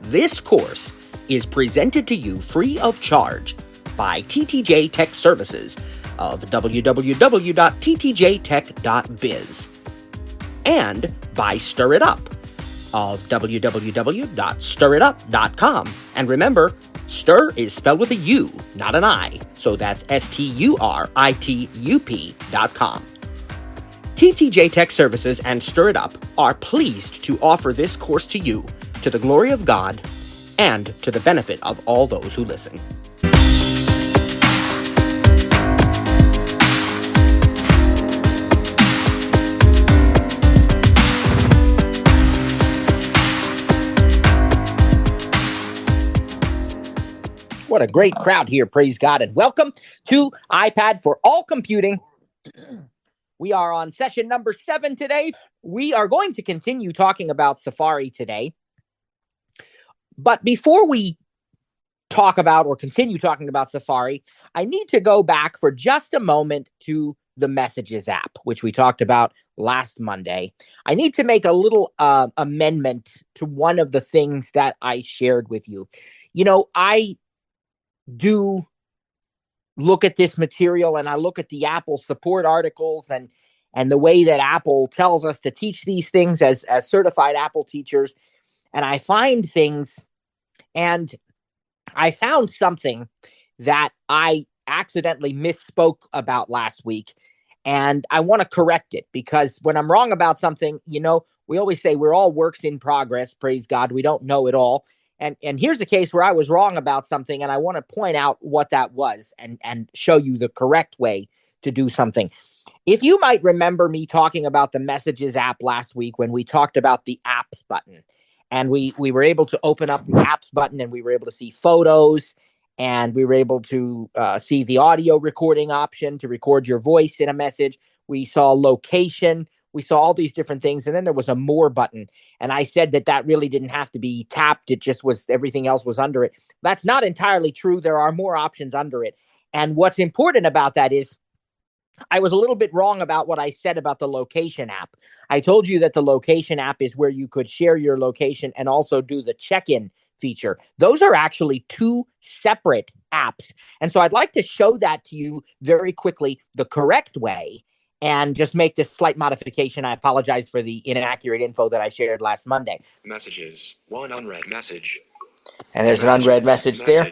This course is presented to you free of charge by TTJ Tech Services of www.ttjtech.biz and by Stir It Up of www.stiritup.com. And remember, stir is spelled with a U, not an I, so that's STURITUP.com. TTJ Tech Services and Stir It Up are pleased to offer this course to you, to the glory of God, and to the benefit of all those who listen. What a great crowd here, praise God, and welcome to iPad for All Computing. We are on session number 7 today. We are going to continue talking about Safari today. But before we talk about or continue talking about Safari, I need to go back for just a moment to the Messages app, which we talked about last Monday. I need to make a little amendment to one of the things that I shared with you. You know, I do look at this material and I look at the Apple support articles and the way that Apple tells us to teach these things as certified Apple teachers. And I find things, and I found something that I accidentally misspoke about last week. And I want to correct it, because when I'm wrong about something, you know, we always say we're all works in progress. Praise God. We don't know it all. And here's the case where I was wrong about something, and I want to point out what that was and show you the correct way to do something. If you might remember me talking about the Messages app last week when we talked about the apps button, and we were able to open up the apps button and we were able to see photos, and we were able to see the audio recording option to record your voice in a message. We saw location. We saw all these different things. And then there was a more button. And I said that really didn't have to be tapped. It just was, everything else was under it. That's not entirely true. There are more options under it. And what's important about that is I was a little bit wrong about what I said about the location app. I told you that the location app is where you could share your location and also do the check-in feature. Those are actually two separate apps. And so I'd like to show that to you very quickly, the correct way, and just make this slight modification. I apologize for the inaccurate info that I shared last Monday. Messages. One unread message. And there's an unread message there.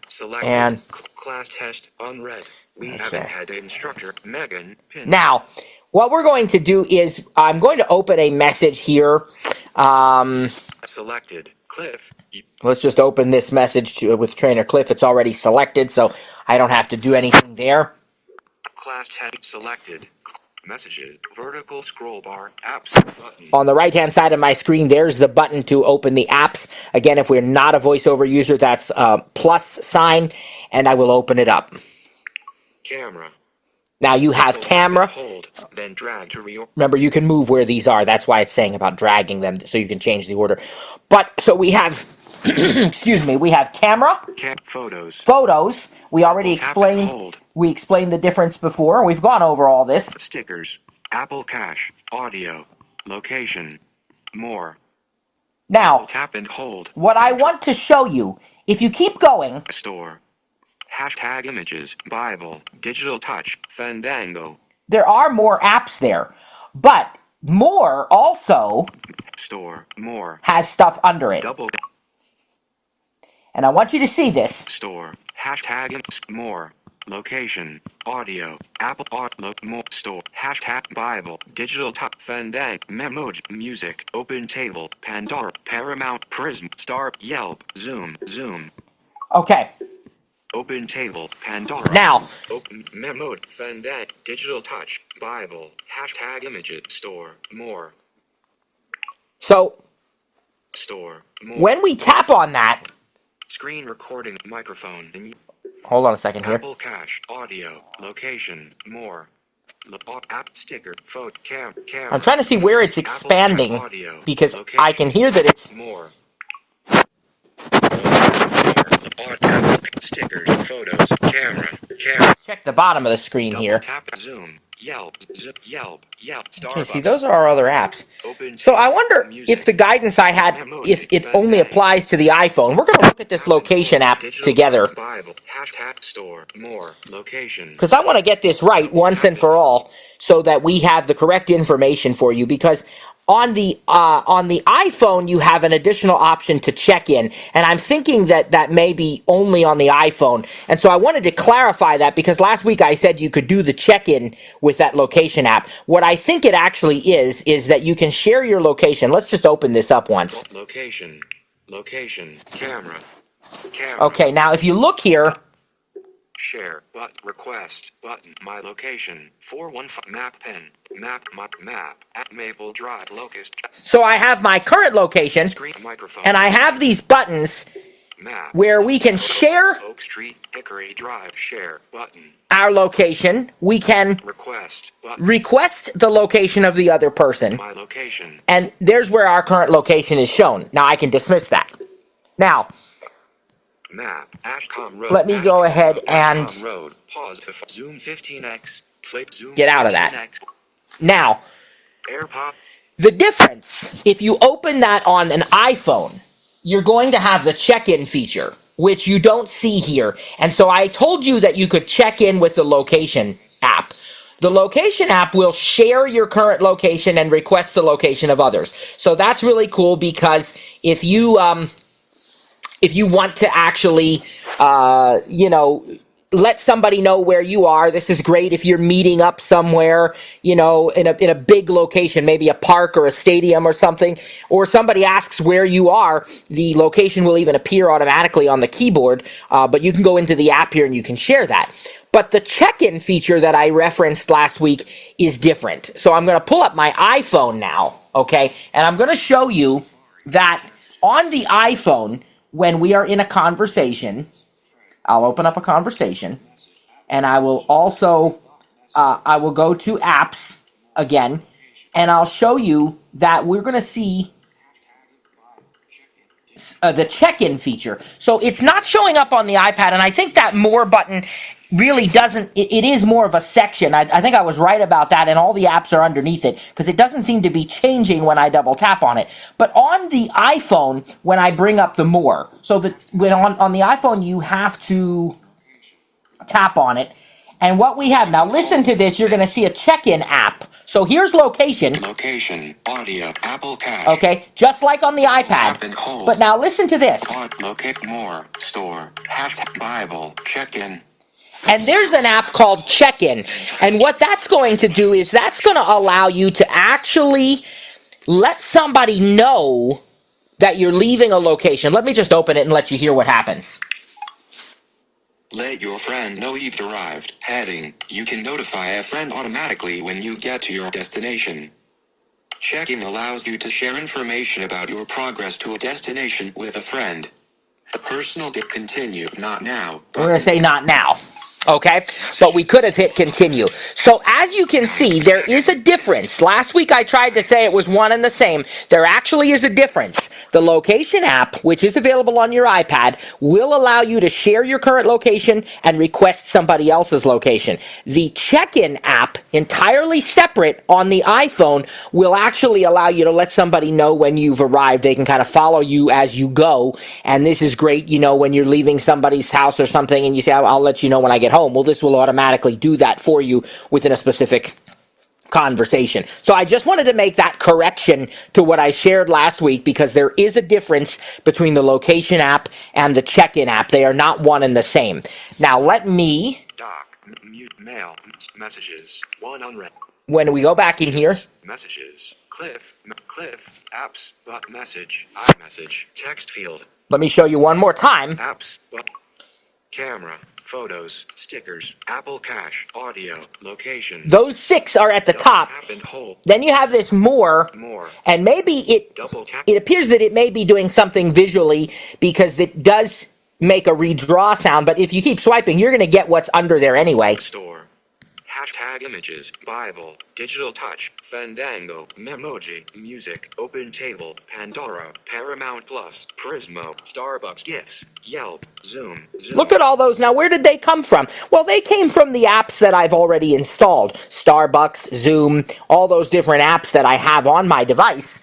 Selected. And class test unread. We haven't had instructor Megan Pin. Now, what we're going to do is I'm going to open a message here. Selected. Cliff. Let's just open this message with Trainer Cliff. It's already selected, so I don't have to do anything there. Class test selected. Messages. Vertical scroll bar. Apps button. On the right-hand side of my screen, there's the button to open the apps. Again, if we're not a VoiceOver user, that's a plus sign, and I will open it up. Camera. Now you have camera. Hold, then drag to reorder. Remember, you can move where these are. That's why it's saying about dragging them, so you can change the order. But, so we have, excuse me, we have camera. Photos. Photos. We already explained. We explained the difference before. We've gone over all this. Stickers. Apple Cache. Audio. Location. More. Now, tap and hold. What I want to show you, if you keep going. Store. Hashtag images. Bible. Digital Touch. Fandango. There are more apps there, but more also Store. More. has stuff under it. Double. And I want you to see this. Store. Hashtag more. Location. Audio. Apple Audio. More. Store. Hashtag Bible. Digital Top. Fandango. Memoji. Music. Open Table. Pandora. Paramount. Prism. Star. Yelp. Zoom. Okay. Open Table. Pandora. Now. Open Memo. Fandango. Digital Touch. Bible. Hashtag images. Store. More. So. Store. More. When we tap on that. Screen recording. Microphone. Hold on a second here. Apple Cache. Audio. Location. More. App sticker. Photo. Camera. I'm trying to see where it's expanding. Audio, because location, I can hear that it's. More. Audio. Stickers. Photos. Camera. Check the bottom of the screen Double here. Tap. Zoom. Yelp, Yelp, Starbucks. Okay, see, those are our other apps. Open So I wonder music. if the guidance I had, if it only applies to the iPhone. We're going to look at this location app together, Bible, hashtag store, more, location. because I want to get this right once and for all, so that we have the correct information for you. Because on the iPhone, you have an additional option to check in, and I'm thinking that that may be only on the iPhone. And so I wanted to clarify that, because last week I said you could do the check-in with that location app. What I think it actually is that you can share your location. Let's just open this up once. Location, camera. Okay, now if you look here, Share, request, button, my location, 415, map pin, map, at Maple Drive, Locust. so I have my current location, Screen microphone. and I have these buttons Map, where we can share Oak Street, Hickory Drive, share, button. our location. We can Request, button. request the location of the other person, My location. and there's where our current location is shown. Now I can dismiss that. Now, Map, Ashcombe Road. let me go ahead and Ashcombe Road. Pause to zoom 15x. Play zoom. get out of that. 15x. Now, AirPod. the difference, if you open that on an iPhone, you're going to have the check-in feature, which you don't see here. And so I told you that you could check in with the location app. The location app will share your current location and request the location of others. So that's really cool, because if you want to actually, let somebody know where you are. This is great if you're meeting up somewhere, in a big location, maybe a park or a stadium or something, or somebody asks where you are. The location will even appear automatically on the keyboard, but you can go into the app here and you can share that. But the check-in feature that I referenced last week is different. So I'm going to pull up my iPhone now, okay? And I'm going to show you that on the iPhone, when we are in a conversation, I'll open up a conversation, and I will also, I will go to apps again, and I'll show you that we're going to see the check-in feature. So it's not showing up on the iPad, and I think that more button really doesn't, it is more of a section. I think I was right about that, and all the apps are underneath it, because it doesn't seem to be changing when I double tap on it. But on the iPhone, when I bring up the more, so that when on the iPhone you have to tap on it, and what we have now, listen to this, you're going to see a check-in app. So here's location. Location, audio, Apple Cash. Okay, just like on the iPad. But now listen to this. Locate more, store, hashtag Bible, check-in. And there's an app called Check-in. And what that's going to do is that's going to allow you to actually let somebody know that you're leaving a location. Let me just open it and let you hear what happens. Let your friend know you've arrived. Heading, you can notify a friend automatically when you get to your destination. Check-in allows you to share information about your progress to a destination with a friend. The personal dip continue, not now. We're going to say not now. Okay, but we could have hit continue. So as you can see, there is a difference. Last week I tried to say it was one and the same. There actually is a difference. The location app, which is available on your iPad, will allow you to share your current location and request somebody else's location. The check-in app, entirely separate on the iPhone, will actually allow you to let somebody know when you've arrived. They can kind of follow you as you go, and this is great, when you're leaving somebody's house or something and you say, I'll let you know when I get home. Well, this will automatically do that for you within a specific conversation. So I just wanted to make that correction to what I shared last week, because there is a difference between the location app and the check-in app. They are not one and the same. Now let me... Doc, mute, mail, messages, one unread. When we go back in here... Messages, Cliff, apps, but message, iMessage, text field. Let me show you one more time. Apps, but camera, photos, stickers, Apple Cash, audio, location. Those 6 are at the top. Then you have this more, and maybe it appears that it may be doing something visually, because it does make a redraw sound, but if you keep swiping, you're going to get what's under there anyway. Store. Hashtag images, Bible, digital touch, Fandango, Memoji, music, Open Table, Pandora, Paramount Plus, Prismo, Starbucks gifts, Yelp, Zoom. Look at all those. Now, where did they come from? Well, they came from the apps that I've already installed. Starbucks, Zoom, all those different apps that I have on my device.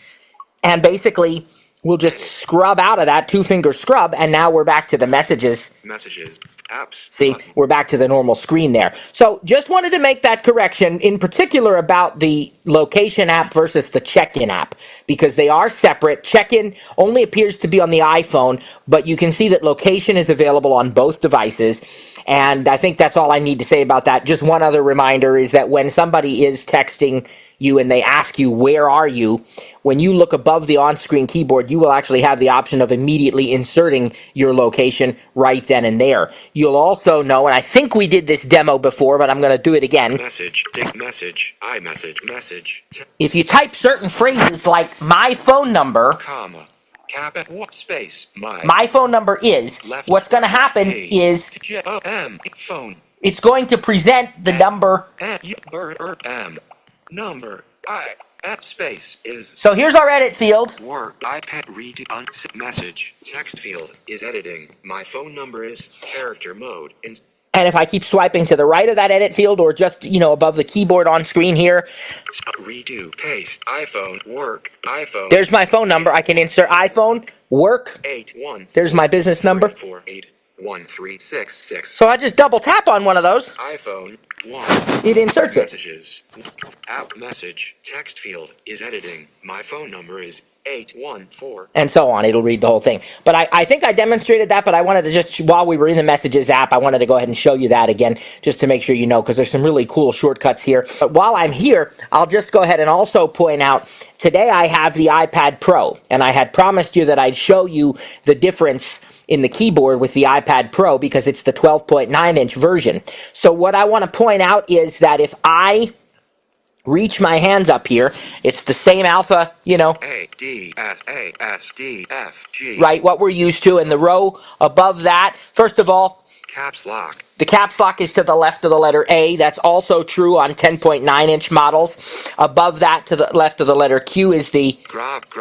And basically, we'll just scrub out of that, two-finger scrub, and now we're back to the messages. Messages. Apps. See, Button. we're back to the normal screen there. So just wanted to make that correction, in particular about the location app versus the check-in app, because they are separate. Check-in only appears to be on the iPhone, but you can see that location is available on both devices. And I think that's all I need to say about that. Just one other reminder is that when somebody is texting you and they ask you, where are you? When you look above the on-screen keyboard, you will actually have the option of immediately inserting your location right then and there. You'll also know, and I think we did this demo before, but I'm going to do it again. Message, message, iMessage, message. If you type certain phrases like my phone number, Comma. Cap at what space? my phone number is, Left. what's going to happen Hey. is Phone. it's going to present the number. Number. I. At space is. So here's our edit field. Work. iPad read message. Text field is editing. My phone number is character mode. And if I keep swiping to the right of that edit field or just, above the keyboard on screen here. Redo. Paste. iPhone. Work. iPhone. There's my phone number. I can insert iPhone. Work. 81. There's my business number. 1366. So I just double tap on one of those. iPhone 1. It inserts it. Messages. App message. Text field is editing. My phone number is 814. And so on. It'll read the whole thing. But I think I demonstrated that, but I wanted to just, while we were in the Messages app, I wanted to go ahead and show you that again, just to make sure you know, because there's some really cool shortcuts here. But while I'm here, I'll just go ahead and also point out, today I have the iPad Pro, and I had promised you that I'd show you the difference in the keyboard with the iPad Pro because it's the 12.9-inch version. So what I want to point out is that if I reach my hands up here, it's the same alpha, A, D, S, A, S, D, F, G. Right, what we're used to. In the row above that, first of all, caps lock. The caps lock is to the left of the letter A. That's also true on 10.9-inch models. Above that, to the left of the letter Q, is the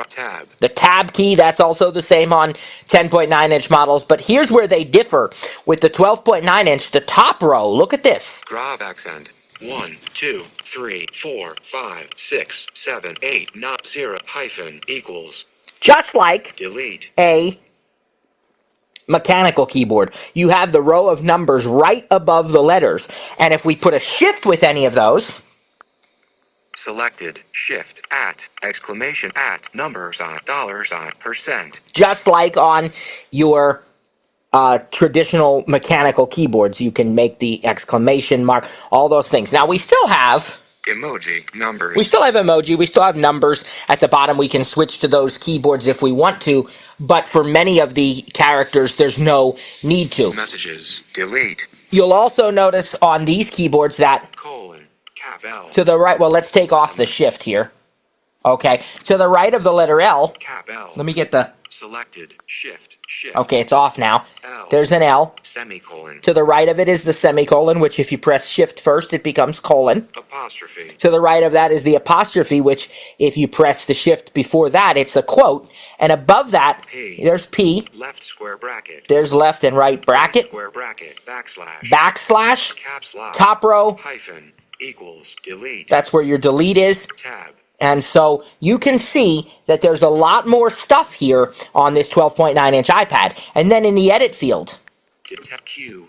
tab. The tab key. That's also the same on 10.9-inch models. But here's where they differ. With the 12.9-inch, the top row, look at this. Grav accent. 1, 2, 3, 4, 5, 6, 7, 8, not 0, hyphen, equals. Just like delete. A mechanical keyboard. You have the row of numbers right above the letters. And if we put a shift with any of those, selected, shift, at, exclamation, at, number sign, dollar sign, percent. Just like on your traditional mechanical keyboards, you can make the exclamation mark, all those things. Now we still have emoji, numbers. We still have emoji. We still have numbers at the bottom. We can switch to those keyboards if we want to. But for many of the characters, there's no need to. Messages. Delete. You'll also notice on these keyboards that colon, cap L. To the right, well, let's take off the shift here. Okay. To the right of the letter L. Cap L. Let me get the selected, shift. Okay, it's off now. L. There's an L. Semicolon. To the right of it is the semicolon, which if you press shift first, it becomes colon. Apostrophe. To the right of that is the apostrophe, which if you press the shift before that, it's a quote. And above that, P. There's P. Left square bracket. There's left and right bracket. Right square bracket. Backslash. Backslash. Caps lock. Top row. Hyphen. Equals. Delete. That's where your delete is. Tab. And so you can see that there's a lot more stuff here on this 12.9-inch iPad. And then in the edit field, Q,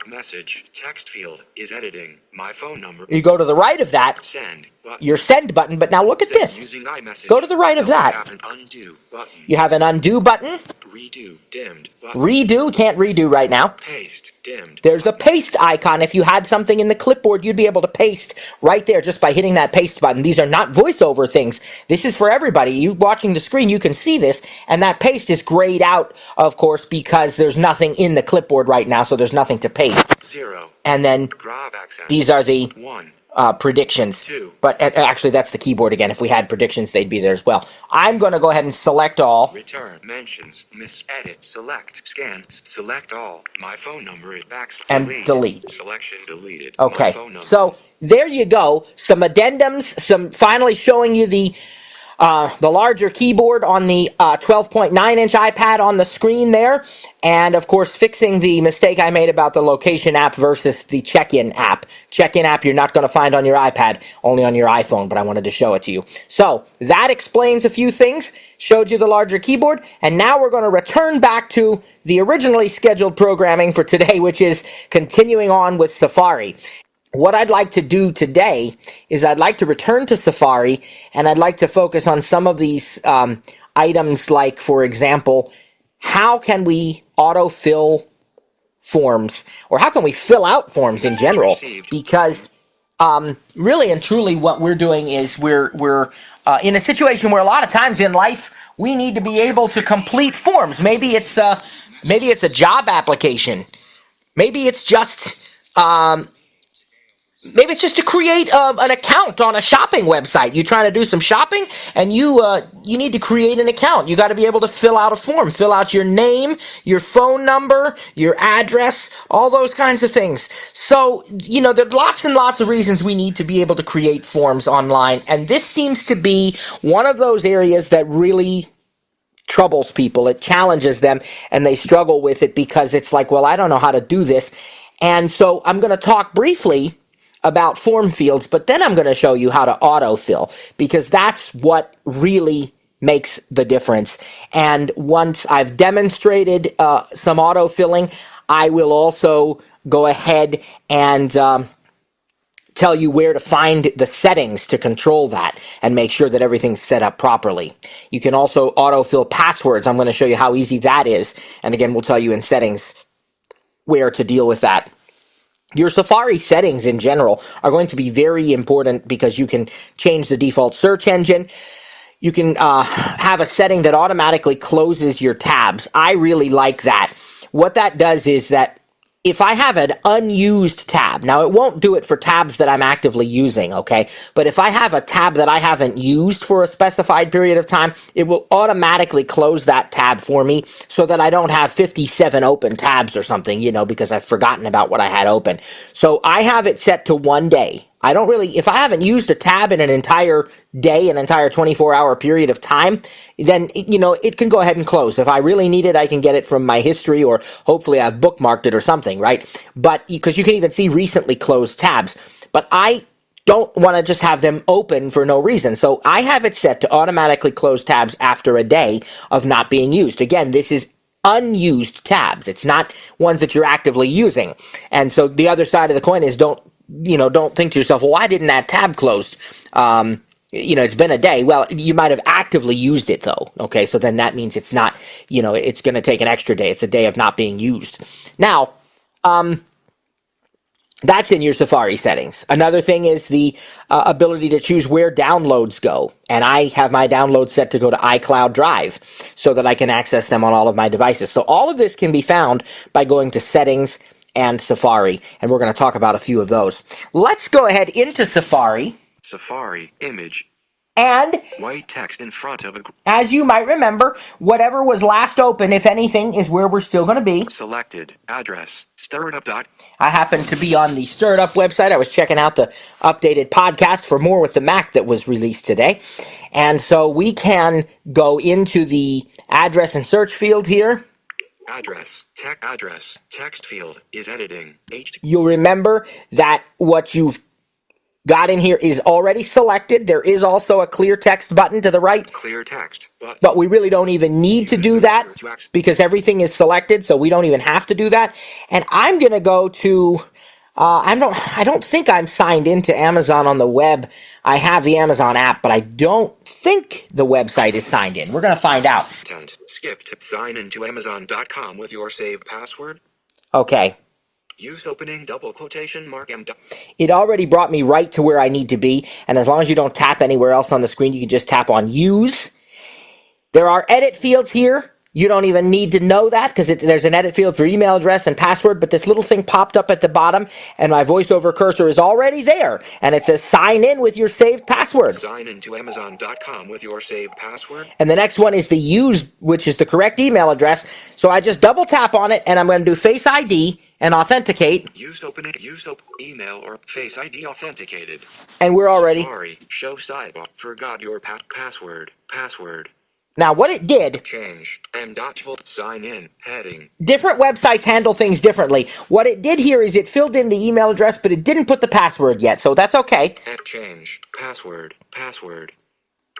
message, text field is editing. My phone number. You go to the right of that, send button. Your send button. But now look at this. Using iMessage. Go to the right of that. Have an undo button. You have an undo button. Redo, dimmed button. Redo, can't redo right now. Paste, dimmed. There's a paste icon. If you had something in the clipboard, you'd be able to paste right there just by hitting that paste button. These are not voiceover things. This is for everybody. You watching the screen, you can see this. And that paste is grayed out, of course, because there's nothing in the clipboard right now, so there's nothing to paste. 0. And then Grav accent. these are the 1. predictions. 2. But actually, that's the keyboard again. If we had predictions, they'd be there as well. I'm going to go ahead and select all. Return. Mentions. Miss. Edit. Select. Scan. Select all. My phone number is back. And delete. Selection deleted. Okay. My phone number So there you go. Some addendums. Some finally showing you the larger keyboard on the 12.9-inch iPad on the screen there. And, of course, fixing the mistake I made about the location app versus the check-in app. Check-in app you're not going to find on your iPad, only on your iPhone, but I wanted to show it to you. So that explains a few things, showed you the larger keyboard, and now we're going to return back to the originally scheduled programming for today, which is continuing on with Safari. What I'd like to do today is I'd like to return to Safari, and I'd like to focus on some of these items like, for example, how can we autofill forms, or how can we fill out forms in general? Because really and truly what we're doing is we're in a situation where a lot of times in life we need to be able to complete forms. Maybe it's a job application. Maybe it's just maybe it's just to create an account on a shopping website. You're trying to do some shopping, and you need to create an account. You got to be able to fill out a form, fill out your name, your phone number, your address, all those kinds of things. So, there's lots and lots of reasons we need to be able to create forms online, and this seems to be one of those areas that really troubles people. It challenges them, and they struggle with it because it's like, well, I don't know how to do this. And so I'm going to talk briefly about form fields, but then I'm going to show you how to autofill, because that's what really makes the difference. And once I've demonstrated some autofilling, I will also go ahead and tell you where to find the settings to control that and make sure that everything's set up properly. You can also autofill passwords. I'm going to show you how easy that is. And again, we'll tell you in settings where to deal with that. Your Safari settings in general are going to be very important because you can change the default search engine. You can have a setting that automatically closes your tabs. I really like that. What that does is that if I have an unused tab, now it won't do it for tabs that I'm actively using, okay? But if I have a tab that I haven't used for a specified period of time, it will automatically close that tab for me so that I don't have 57 open tabs or something, because I've forgotten about what I had open. So I have it set to 1 day. I don't really, if I haven't used a tab in an entire day, an entire 24-hour period of time, then, it can go ahead and close. If I really need it, I can get it from my history, or hopefully I've bookmarked it or something, right? But, because you can even see recently closed tabs. But I don't want to just have them open for no reason. So I have it set to automatically close tabs after a day of not being used. Again, this is unused tabs. It's not ones that you're actively using. And so the other side of the coin is don't think to yourself, well, why didn't that tab close? It's been a day. Well, you might have actively used it though. Okay. So then that means it's not, it's going to take an extra day. It's a day of not being used. Now, that's in your Safari settings. Another thing is the ability to choose where downloads go. And I have my downloads set to go to iCloud Drive so that I can access them on all of my devices. So all of this can be found by going to Settings and Safari. And we're going to talk about a few of those. Let's go ahead into Safari. Safari image. And white text in front of a. As you might remember, whatever was last open, if anything, is where we're still going to be. Selected address. Stirredup. I happen to be on the Stir It Up website. I was checking out the updated podcast for More with the Mac that was released today. And so we can go into the address and search field here. Address, text field is editing. You'll remember that what you've got in here is already selected. There is also a clear text button to the right. Clear text button. But we really don't even need to do that because everything is selected, so we don't even have to do that. And I'm going to go to, I don't think I'm signed into Amazon on the web. I have the Amazon app, but I don't think the website is signed in. We're going to find out. Skip to sign into Amazon.com with your saved password. Okay. Use opening double quotation mark M. It already brought me right to where I need to be, and as long as you don't tap anywhere else on the screen, you can just tap on Use. There are edit fields here. You don't even need to know that because there's an edit field for email address and password, but this little thing popped up at the bottom and my voiceover cursor is already there and it says sign in with your saved password. Sign into Amazon.com with your saved password. And the next one is the use, which is the correct email address. So I just double tap on it and I'm going to do Face ID and authenticate. Use email or Face ID authenticated. And we're already. Safari, show sidebar, forgot your password. Now what it did. Change, sign in, heading. Different websites handle things differently. What it did here is it filled in the email address, but it didn't put the password yet. So that's okay. Change, password.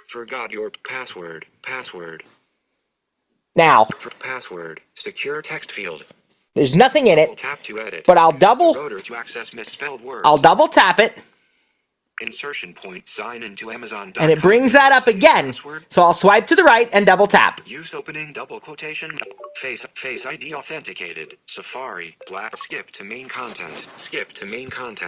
Forgot your password. Now, For password, secure text field. There's nothing in it, tap to edit, but I'll double tap it. Insertion point, sign into Amazon.com. And it brings that up again. Password. So I'll swipe to the right and double tap. Use opening double quotation. Face ID authenticated. Safari, black, skip to main content.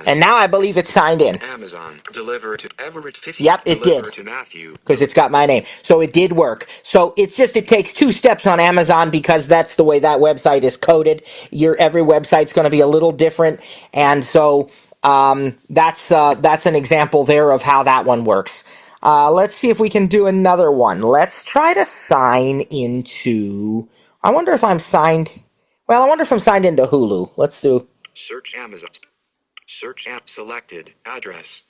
And now I believe it's signed in. Amazon, deliver to Everett 50. Yep, it did. To Matthew. Because it's got my name. So it did work. So it's just, it takes 2 steps on Amazon because that's the way that website is coded. Every website's going to be a little different. And so that's an example there of how that one works. Let's see if we can do another one. Let's try to sign into, I wonder if I'm signed into Hulu. Let's do. Search Amazon. Search app selected. Address.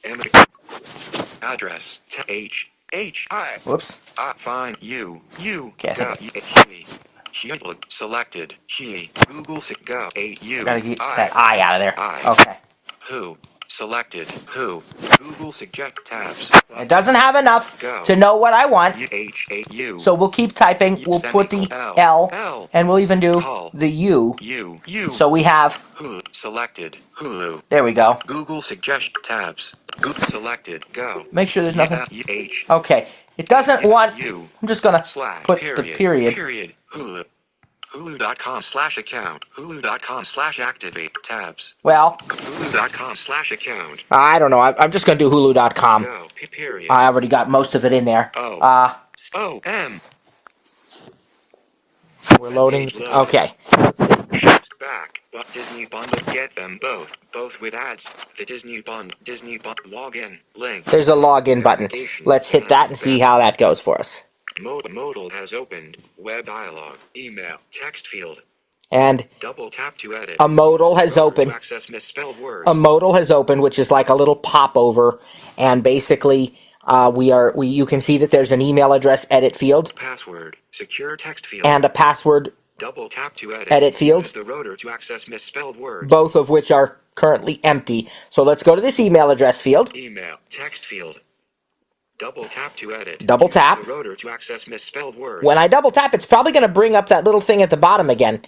Address. H-I. Whoops. Find you. Okay, Go. Selected. Google. Go. You. Gotta get that I out of there. Okay. Who. Selected. Who. Google suggest tabs. It doesn't have enough to know what I want. So we'll keep typing. We'll put the L and we'll even do the U. So we have Hulu. Selected. Hulu. There we go. Google suggest tabs. Google selected. Go. Make sure there's nothing. Okay. It doesn't want. I'm just gonna put the period. Hulu. Hulu.com/account. Hulu.com/activate tabs. Well, Hulu.com/account. I don't know. I'm just gonna do Hulu.com. Go. Period. I already got most of it in there. M. We're loading. Okay. Back. But Disney bundle. Get them both. Both with ads. The Disney bundle. Login. Link. There's a login button. Let's hit that and see how that goes for us. Modal has opened. Web dialog. Email. Text field. And double tap to edit. A modal has opened. Access misspelled words. A modal has opened, which is like a little popover, and basically you can see that there's an email address edit field. Password. Secure text field. And a password double tap to edit field. Use the rotor to access misspelled words. Both of which are currently empty. So let's go to this email address field. Email. Text field. Double tap to edit. Double tap. Use the rotor to access misspelled words. When I double tap, it's probably going to bring up that little thing at the bottom again.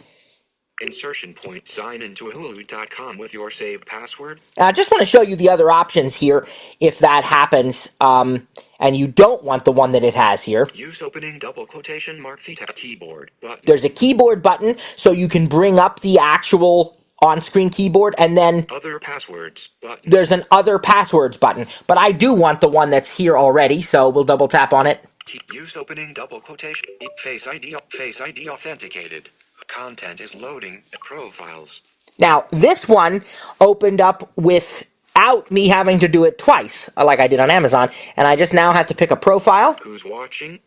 Insertion point. Sign into Hulu.com with your saved password. I just want to show you the other options here if that happens, and you don't want the one that it has here. Use opening double quotation mark theta keyboard button. There's a keyboard button, so you can bring up the actual on-screen keyboard, and then other passwords button. There's an other passwords button, but I do want the one that's here already, so we'll double tap on it. Use opening double quotation. Face ID authenticated. Content is loading. Profiles. Now, this one opened up without me having to do it twice, like I did on Amazon, and I just now have to pick a profile. Who's watching?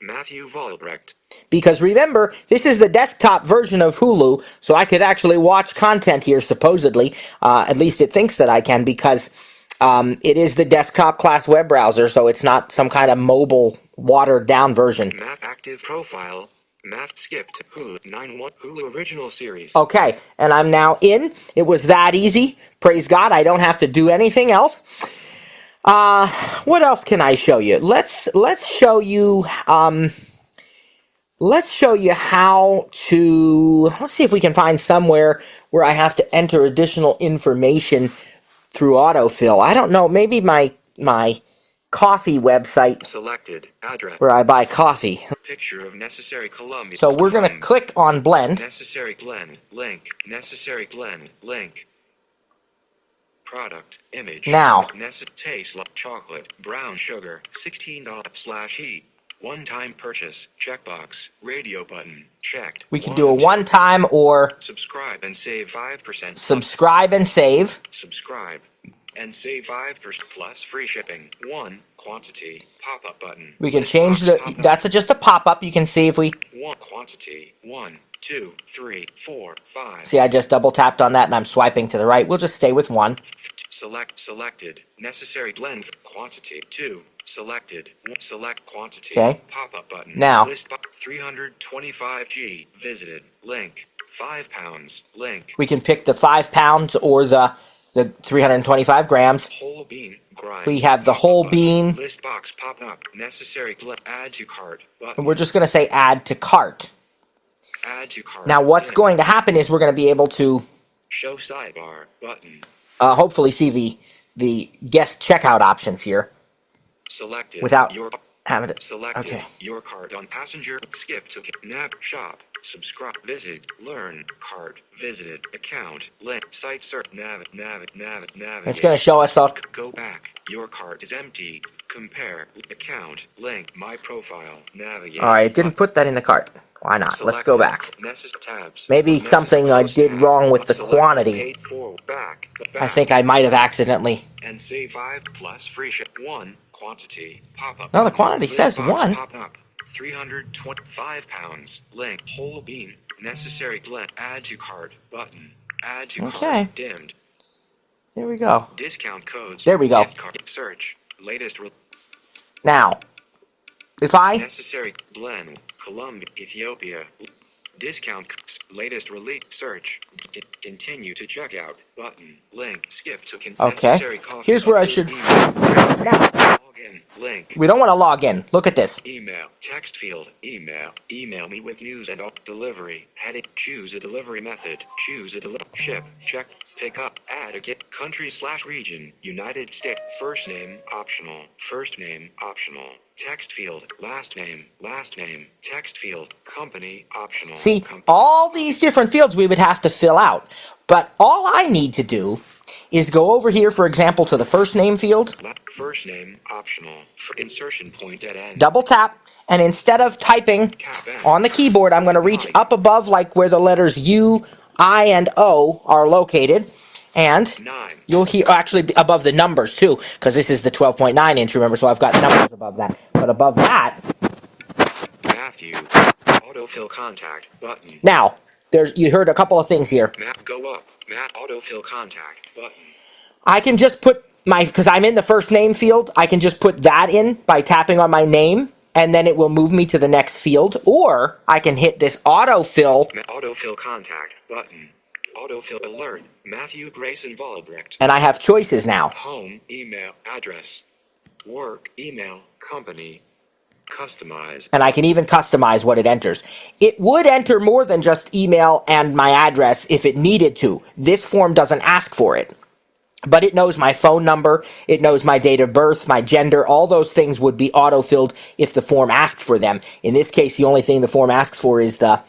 Matthew Vollbrecht. Because remember, this is the desktop version of Hulu, so I could actually watch content here, supposedly. At least it thinks that I can, because it is the desktop class web browser, so it's not some kind of mobile, watered-down version. Math active profile. Math skipped. Hulu 9.1 Hulu original series. Okay, and I'm now in. It was that easy. Praise God, I don't have to do anything else. What else can I show you? Let's show you how to, let's see if we can find somewhere where I have to enter additional information through autofill. I don't know, maybe my coffee website. Selected address where I buy coffee. Picture of necessary Columbia. So we're going to click on blend. Necessary blend link. Necessary blend link. Product image. Now. Taste like chocolate. Brown sugar. $16/E. One-time purchase. Checkbox. Radio button. Checked. We can do a one-time or subscribe and save 5%. subscribe and save. Subscribe and save 5% plus free shipping. 1. Quantity. Pop-up button. We can List change box the, pop-up. that's just a pop-up. You can see if we, 1. Quantity. 1, 2, 3, 4, 5. see I just double tapped on that and I'm swiping to the right. We'll just stay with 1. Selected. Necessary blend. Quantity. 2. Selected. Select quantity. Okay. Pop-up button. Now. List 325G. Visited. Link. 5 pounds. Link. We can pick the 5 pounds or the 325 grams. Whole bean. Grind. We have the whole button. bean. List box pop up. Necessary blend. Add to cart. Button. And we're just going to say add to cart. Add to cart. Now what's going to happen is we're going to be able to show sidebar. Button. Hopefully see the guest checkout options here. Selected. Without having it. Selected. Okay. Your cart on passenger. Skip to nav. Shop. Subscribe. Visit. Learn. Cart. Visited. Account. Link. Site search. Navigate. It's going to show us all. Go back. Your cart is empty. Compare. Account. Link. My profile. Navigate. All right. It didn't put that in the cart. Why not? Selected. Let's go back. Tabs. Maybe something I did wrong with the quantity. Back. I think I might have accidentally. And save 5 plus free ship. 1. Quantity. Pop-up. No, the quantity says 1. Pop up. 325 pounds. Link. Whole bean. Necessary blend. Add to cart. Button. Add to cart. Dimmed. There we go. Discount codes. There we go. Gift card. Search. Latest. Now, if I necessary blend. Colombia. Ethiopia. Discount. Latest release. Search. Continue to checkout. Button. Link. Skip to okay. Here's where I should. Login. Link. We don't want to log in. Look at this. Email. Text field. Email. Email me with news and delivery. Heading. Choose a delivery method. Choose a ship. Check. Pick up. Add a kit. Country/region. United States. First name. Optional. First name. Optional. Text field. Last name. Last name. Text field. Company. Optional. See, all these different fields we would have to fill out. But all I need to do is go over here, for example, to the first name field. First name. Optional. For insertion point at end. Double tap. And instead of typing on the keyboard, I'm going to reach up above, like where the letters U, I, and O are located. And you'll hear, actually above the numbers too, because this is the 12.9 inch, remember, so I've got numbers above that. But above that, Matthew, autofill contact button. Now, you heard a couple of things here. Matt, go up. Matt, autofill contact button. I can just put because I'm in the first name field, I can just put that in by tapping on my name, and then it will move me to the next field. Or I can hit this autofill. Autofill contact button. Autofill alert. Matthew Grayson Volbrecht. And I have choices now. Home, email, address. Work, email, company. Customize. And I can even customize what it enters. It would enter more than just email and my address if it needed to. This form doesn't ask for it. But it knows my phone number, it knows my date of birth, my gender, all those things would be auto-filled if the form asked for them. In this case, the only thing the form asks for is the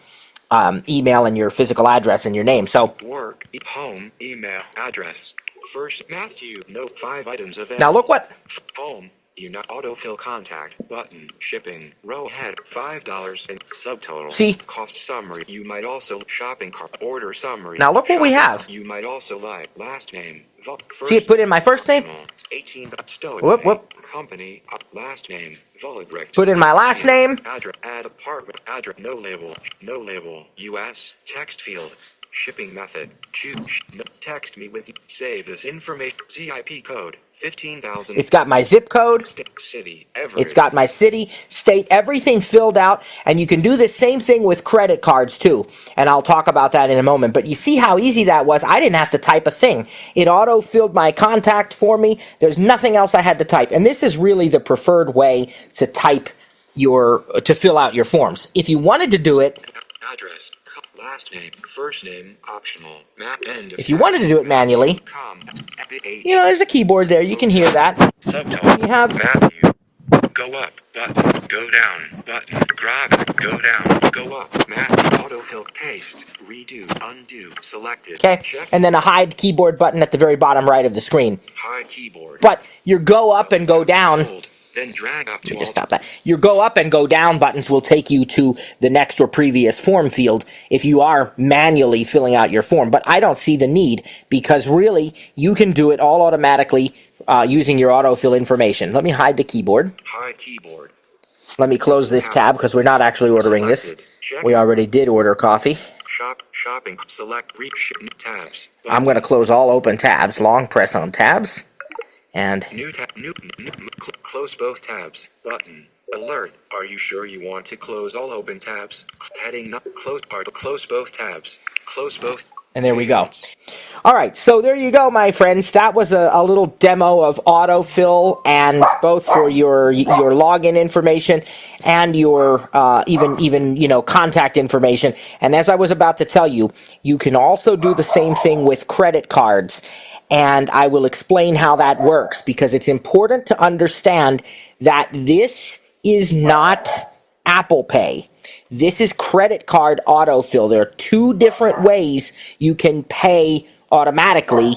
email and your physical address and your name. So work, home, email, address. First, Matthew, note 5 items of. Now look what. Home, autofill contact, button, shipping, row head, $5 and subtotal. See? Cost summary. You might also shopping cart, order summary. Now look what we have. You might also like last name. See it put in my first name? 18 stowaway. Whoop. Company, last name, Volbrecht. Put in my last name. Address, add apartment, address, no label, US, text field, shipping method, choose, text me with, save this information, ZIP code, 15,000. It's got my zip code. City, Everett. It's got my city, state, everything filled out. And you can do the same thing with credit cards too. And I'll talk about that in a moment. But you see how easy that was? I didn't have to type a thing. It auto-filled my contact for me. There's nothing else I had to type. And this is really the preferred way to to fill out your forms. If you wanted to do it, address, last name, first name, optional. If you wanted to do it manually, there's a keyboard there. You can hear that. Subtotal. You have Matthew. Go up, button. Go down, button. Grab it. Go down. Go up. Matthew. Autofill. Paste. Redo. Undo. Selected. Okay. And then a hide keyboard button at the very bottom right of the screen. Hide keyboard. But your go up and go down Then drag up Let me to just alt. stop that. Your go up and go down buttons will take you to the next or previous form field if you are manually filling out your form. But I don't see the need because really you can do it all automatically using your autofill information. Let me hide the keyboard. Hide keyboard. Let me close this tab because we're not actually ordering this. We already did order coffee. Shopping. Select reach tabs. Button. I'm going to close all open tabs. Long press on tabs. And New tab. Close both tabs. Button. Alert. Are you sure you want to close all open tabs? Heading up. Close both tabs. Close both. And there we go. All right, so there you go, my friends. That was a little demo of autofill, and both for your login information and your even contact information. And as I was about to tell you, you can also do the same thing with credit cards. And I will explain how that works because it's important to understand that this is not Apple Pay. This is credit card autofill. There are two different ways you can pay automatically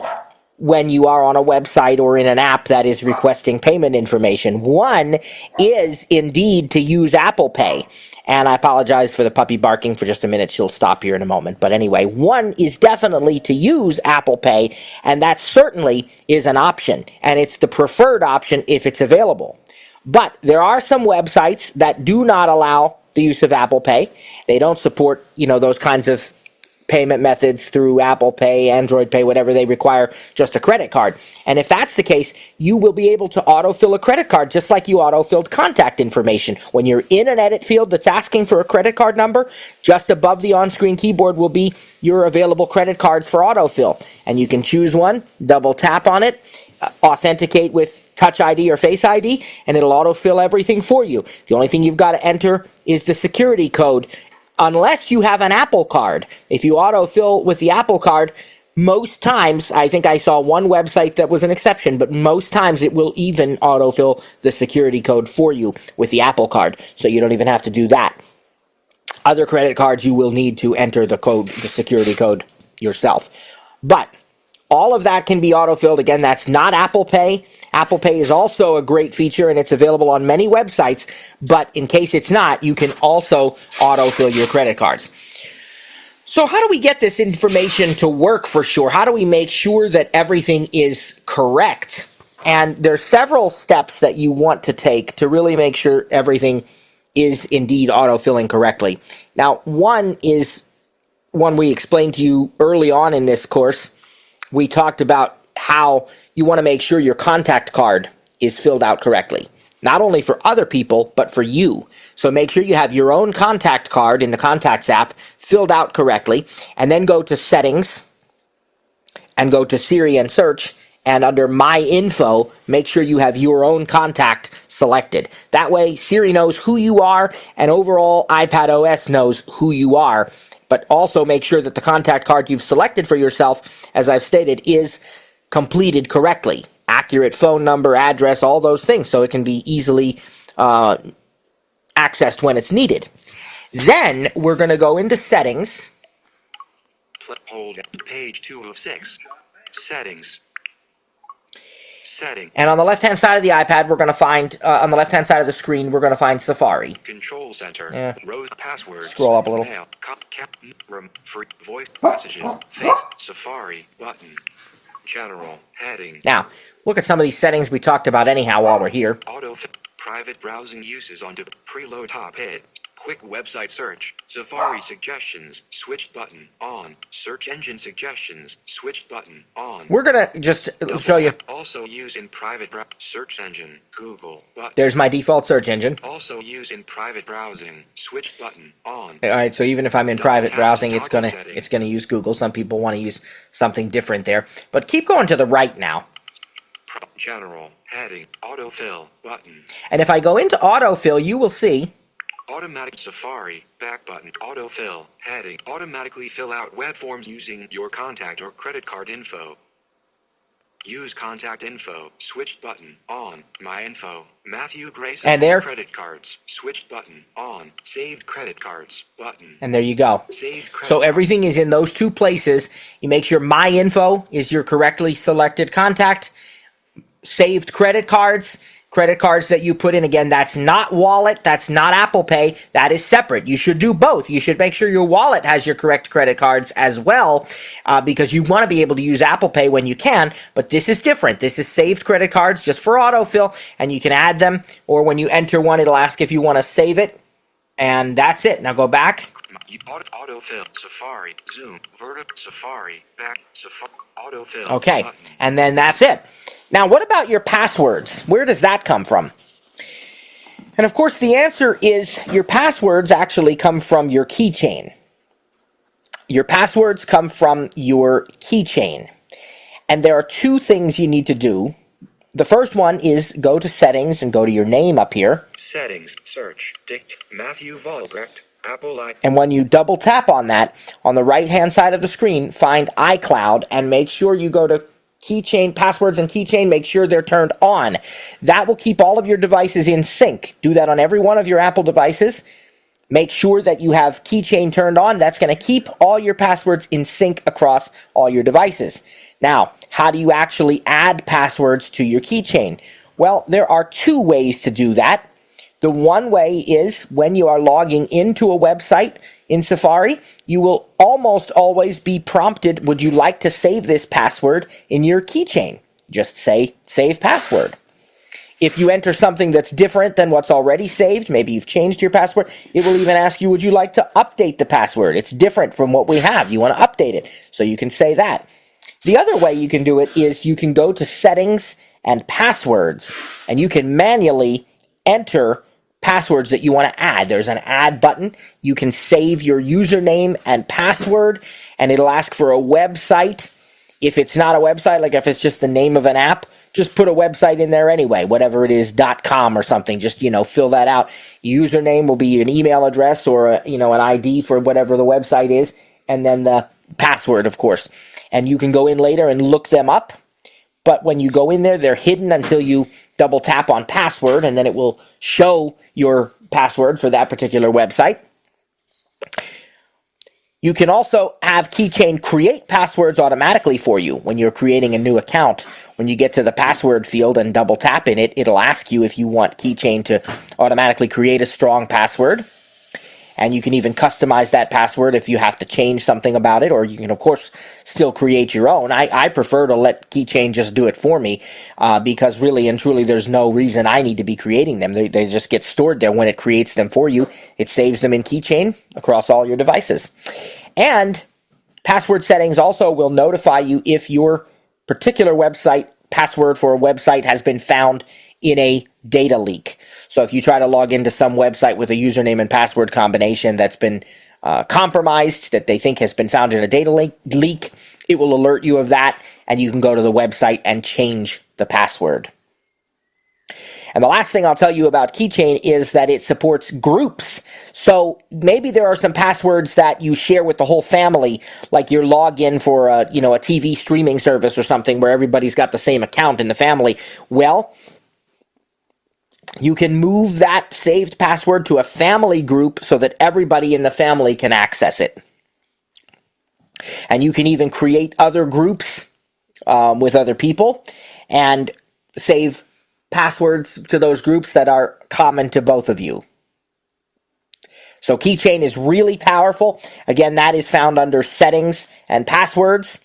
when you are on a website or in an app that is requesting payment information. One is indeed to use Apple Pay. And I apologize for the puppy barking for just a minute. She'll stop here in a moment. But anyway, one is definitely to use Apple Pay, and that certainly is an option. And it's the preferred option if it's available. But there are some websites that do not allow the use of Apple Pay. They don't support, those kinds of payment methods through Apple Pay, Android Pay, whatever. They require just a credit card. And if that's the case, you will be able to autofill a credit card just like you autofilled contact information. When you're in an edit field that's asking for a credit card number, just above the on-screen keyboard will be your available credit cards for autofill. And you can choose one, double tap on it, authenticate with Touch ID or Face ID, and it'll autofill everything for you. The only thing you've got to enter is the security code, unless you have an Apple Card. If you autofill with the Apple Card, most times, I think I saw one website that was an exception, but most times it will even autofill the security code for you with the Apple Card, so you don't even have to do that. Other credit cards, you will need to enter the code, the security code yourself. But all of that can be autofilled. Again, that's not Apple Pay. Apple Pay is also a great feature, and it's available on many websites. But in case it's not, you can also autofill your credit cards. So how do we get this information to work for sure? How do we make sure that everything is correct? And there's several steps that you want to take to really make sure everything is indeed autofilling correctly. Now, one is one we explained to you early on in this course. We talked about how you want to make sure your contact card is filled out correctly, not only for other people, but for you. So make sure you have your own contact card in the Contacts app filled out correctly, and then go to Settings and go to Siri and Search, and under My Info, make sure you have your own contact selected. That way, Siri knows who you are, and overall, iPad OS knows who you are. But also make sure that the contact card you've selected for yourself, as I've stated, is completed correctly. Accurate phone number, address, all those things, so it can be easily accessed when it's needed. Then we're going to go into Settings. Hold page 2 of 6. Settings. And on the left-hand side of the iPad, we're going to find, on the left-hand side of the screen, we're going to find Safari. Control Center. Yeah. Row passwords. Scroll up a little. Mail. Free voice messages. Face. Safari. Button. General. Heading. Now, look at some of these settings we talked about anyhow while we're here. Auto. Private browsing uses onto preload top hit. Quick website search. Safari suggestions. Switched button. On. Search engine suggestions. Switched button. On. We're going to just show you. Also use in private search engine. Google. Button. There's my default search engine. Also use in private browsing. Switched button. On. All right, so even if I'm in private browsing, it's gonna use Google. Some people want to use something different there. But keep going to the right now. General. Heading. Autofill. Button. And if I go into autofill, you will see Automatic Safari, back button, autofill, heading, automatically fill out web forms using your contact or credit card info. Use contact info, switched button, on, my info, Matthew Grayson, and there, credit cards, switched button, on, saved credit cards, button. And there you go. So everything is in those two places. You make sure my info is your correctly selected contact, saved credit cards, credit cards that you put in. Again, that's not wallet, that's not Apple Pay, that is separate. You should do both. You should make sure your wallet has your correct credit cards as well, because you want to be able to use Apple Pay when you can, but this is different. This is saved credit cards just for autofill, and you can add them, or when you enter one, it'll ask if you want to save it, and that's it. Now go back. Autofill, Safari, Zoom, Vertic, Safari, back, Safari, autofill. Okay, Button. and then that's it. Now, what about your passwords? Where does that come from? And of course, the answer is your passwords actually come from your keychain. Your passwords come from your keychain. And there are two things you need to do. The first one is go to settings and go to your name up here. Settings, search, Matthew Volbrecht, Apple I. And when you double tap on that, on the right hand side of the screen, find iCloud and make sure you go to keychain, passwords and keychain, make sure they're turned on. That will keep all of your devices in sync. Do that on every one of your Apple devices. Make sure that you have keychain turned on. That's going to keep all your passwords in sync across all your devices. Now, how do you actually add passwords to your keychain? Well, there are two ways to do that. The one way is when you are logging into a website in Safari, you will almost always be prompted, would you like to save this password in your keychain? Just say, save password. If you enter something that's different than what's already saved, maybe you've changed your password, it will even ask you, would you like to update the password? It's different from what we have. You want to update it, so you can say that. The other way you can do it is you can go to settings and passwords, and you can manually enter passwords that you want to add. There's an add button. You can save your username and password, and it'll ask for a website. If it's not a website, like if it's just the name of an app, just put a website in there anyway, whatever it is, .com or something. Just, fill that out. Username will be an email address or, an ID for whatever the website is, and then the password, of course. And you can go in later and look them up. But when you go in there, they're hidden until you double tap on password, and then it will show your password for that particular website. You can also have Keychain create passwords automatically for you when you're creating a new account. When you get to the password field and double tap in it, it'll ask you if you want Keychain to automatically create a strong password. And you can even customize that password if you have to change something about it, or you can, of course, still create your own. I prefer to let Keychain just do it for me, because really and truly there's no reason I need to be creating them. They just get stored there. When it creates them for you, it saves them in Keychain across all your devices. And password settings also will notify you if your particular website password for a website has been found in a data leak. So if you try to log into some website with a username and password combination that's been compromised, that they think has been found in a data leak, it will alert you of that, and you can go to the website and change the password. And the last thing I'll tell you about Keychain is that it supports groups. So maybe there are some passwords that you share with the whole family, like your login for a TV streaming service or something where everybody's got the same account in the family. Well, you can move that saved password to a family group so that everybody in the family can access it. And you can even create other groups with other people and save passwords to those groups that are common to both of you. So Keychain is really powerful. Again, that is found under settings and passwords.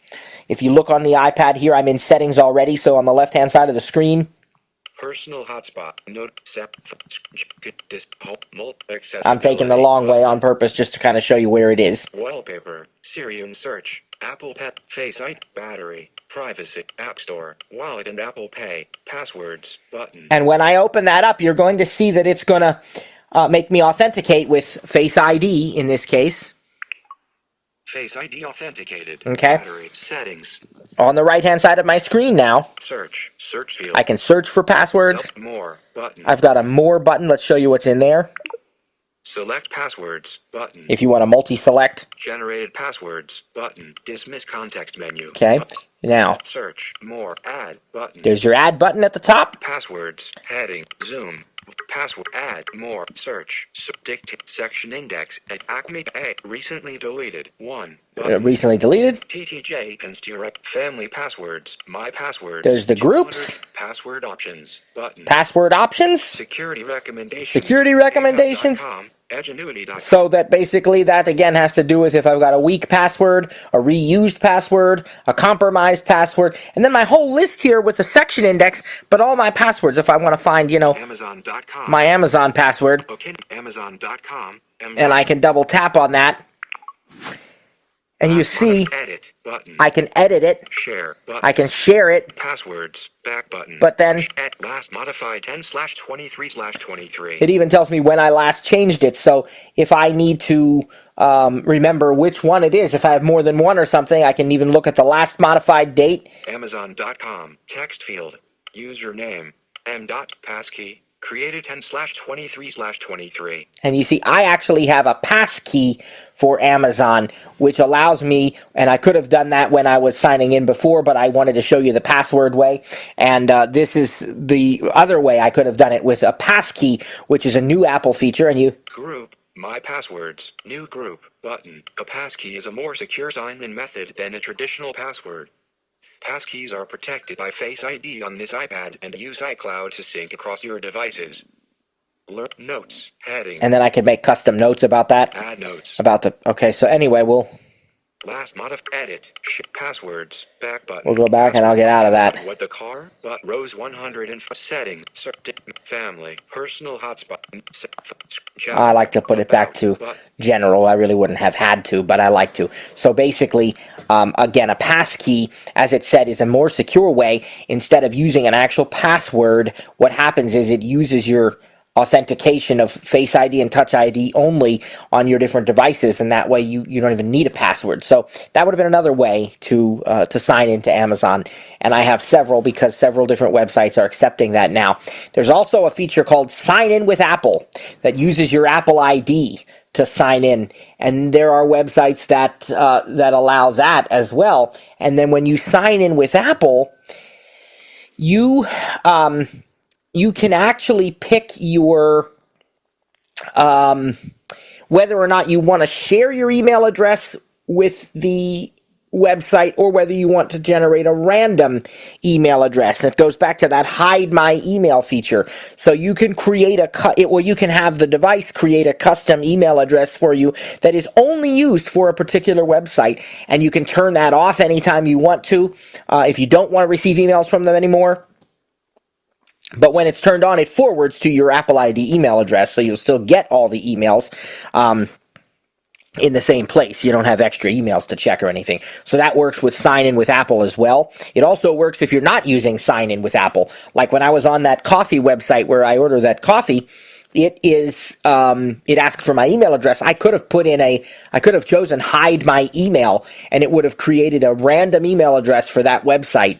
If you look on the iPad here, I'm in settings already. So on the left-hand side of the screen, personal hotspot, note, I'm taking the long way on purpose just to kind of show you where it is. Wallpaper, Siri search, Apple Pet, Face ID, battery, privacy, App Store, wallet and Apple Pay, passwords, button. And when I open that up, you're going to see that it's going to make me authenticate with Face ID in this case. Face ID authenticated. Okay. Battery settings. On the right-hand side of my screen now, search field. I can search for passwords. More button. I've got a more button. Let's show you what's in there. Select passwords button. If you want to multi-select. Generated passwords button. Dismiss context menu. Okay. Now, search more add button. There's your add button at the top. Passwords heading zoom Password. Add more. Search. Dictate. Section index. And Acme A. Recently deleted. 1. Recently deleted. TTJ and direct. Family passwords. My passwords. There's the groups. Password options. Button. Password options. Security recommendations. Security recommendations. Edgenuity.com. So that basically that again has to do with if I've got a weak password, a reused password, a compromised password, and then my whole list here with the section index, but all my passwords if I want to find, Amazon.com. my Amazon password. Okay, Amazon.com. And I can double tap on that. And you see, edit button. I can edit it. Share button. I can share it. Passwords. Back button. But then last modified 10/23/23. It even tells me when I last changed it. So if I need to remember which one it is, if I have more than one or something, I can even look at the last modified date. Amazon.com. Text field. Username. M.passkey. Created 10/23/23. And you see, I actually have a passkey for Amazon, which allows me, and I could have done that when I was signing in before, but I wanted to show you the password way. And this is the other way I could have done it with a passkey, which is a new Apple feature. And you group. My passwords. New group. Button. A passkey is a more secure sign-in method than a traditional password. Passkeys are protected by Face ID on this iPad and use iCloud to sync across your devices. Learn notes, heading. And then I could make custom notes about that. Add notes. Okay, so anyway, last edit, passwords, back button. We'll go back and I'll get out of that. What the car? But rows 100 and settings, family, personal hotspot. I like to put it back to general. I really wouldn't have had to, but I like to. So basically, again, a passkey, as it said, is a more secure way. Instead of using an actual password, what happens is it uses your authentication of Face ID and Touch ID only on your different devices, and that way you don't even need a password. So that would have been another way to sign into Amazon, and I have several because several different websites are accepting that now. There's also a feature called Sign In with Apple that uses your Apple ID to sign in, and there are websites that allow that as well. And then when you sign in with Apple, you can actually pick your whether or not you want to share your email address with the website or whether you want to generate a random email address. And it goes back to that hide my email feature. So you can create you can have the device create a custom email address for you that is only used for a particular website, and you can turn that off anytime you want to if you don't want to receive emails from them anymore. But when it's turned on, it forwards to your Apple ID email address, so you'll still get all the emails in the same place. You don't have extra emails to check or anything. So that works with Sign In with Apple as well. It also works if you're not using Sign In with Apple. Like when I was on that coffee website where I order that coffee, it asked for my email address. I could have chosen hide my email, and it would have created a random email address for that website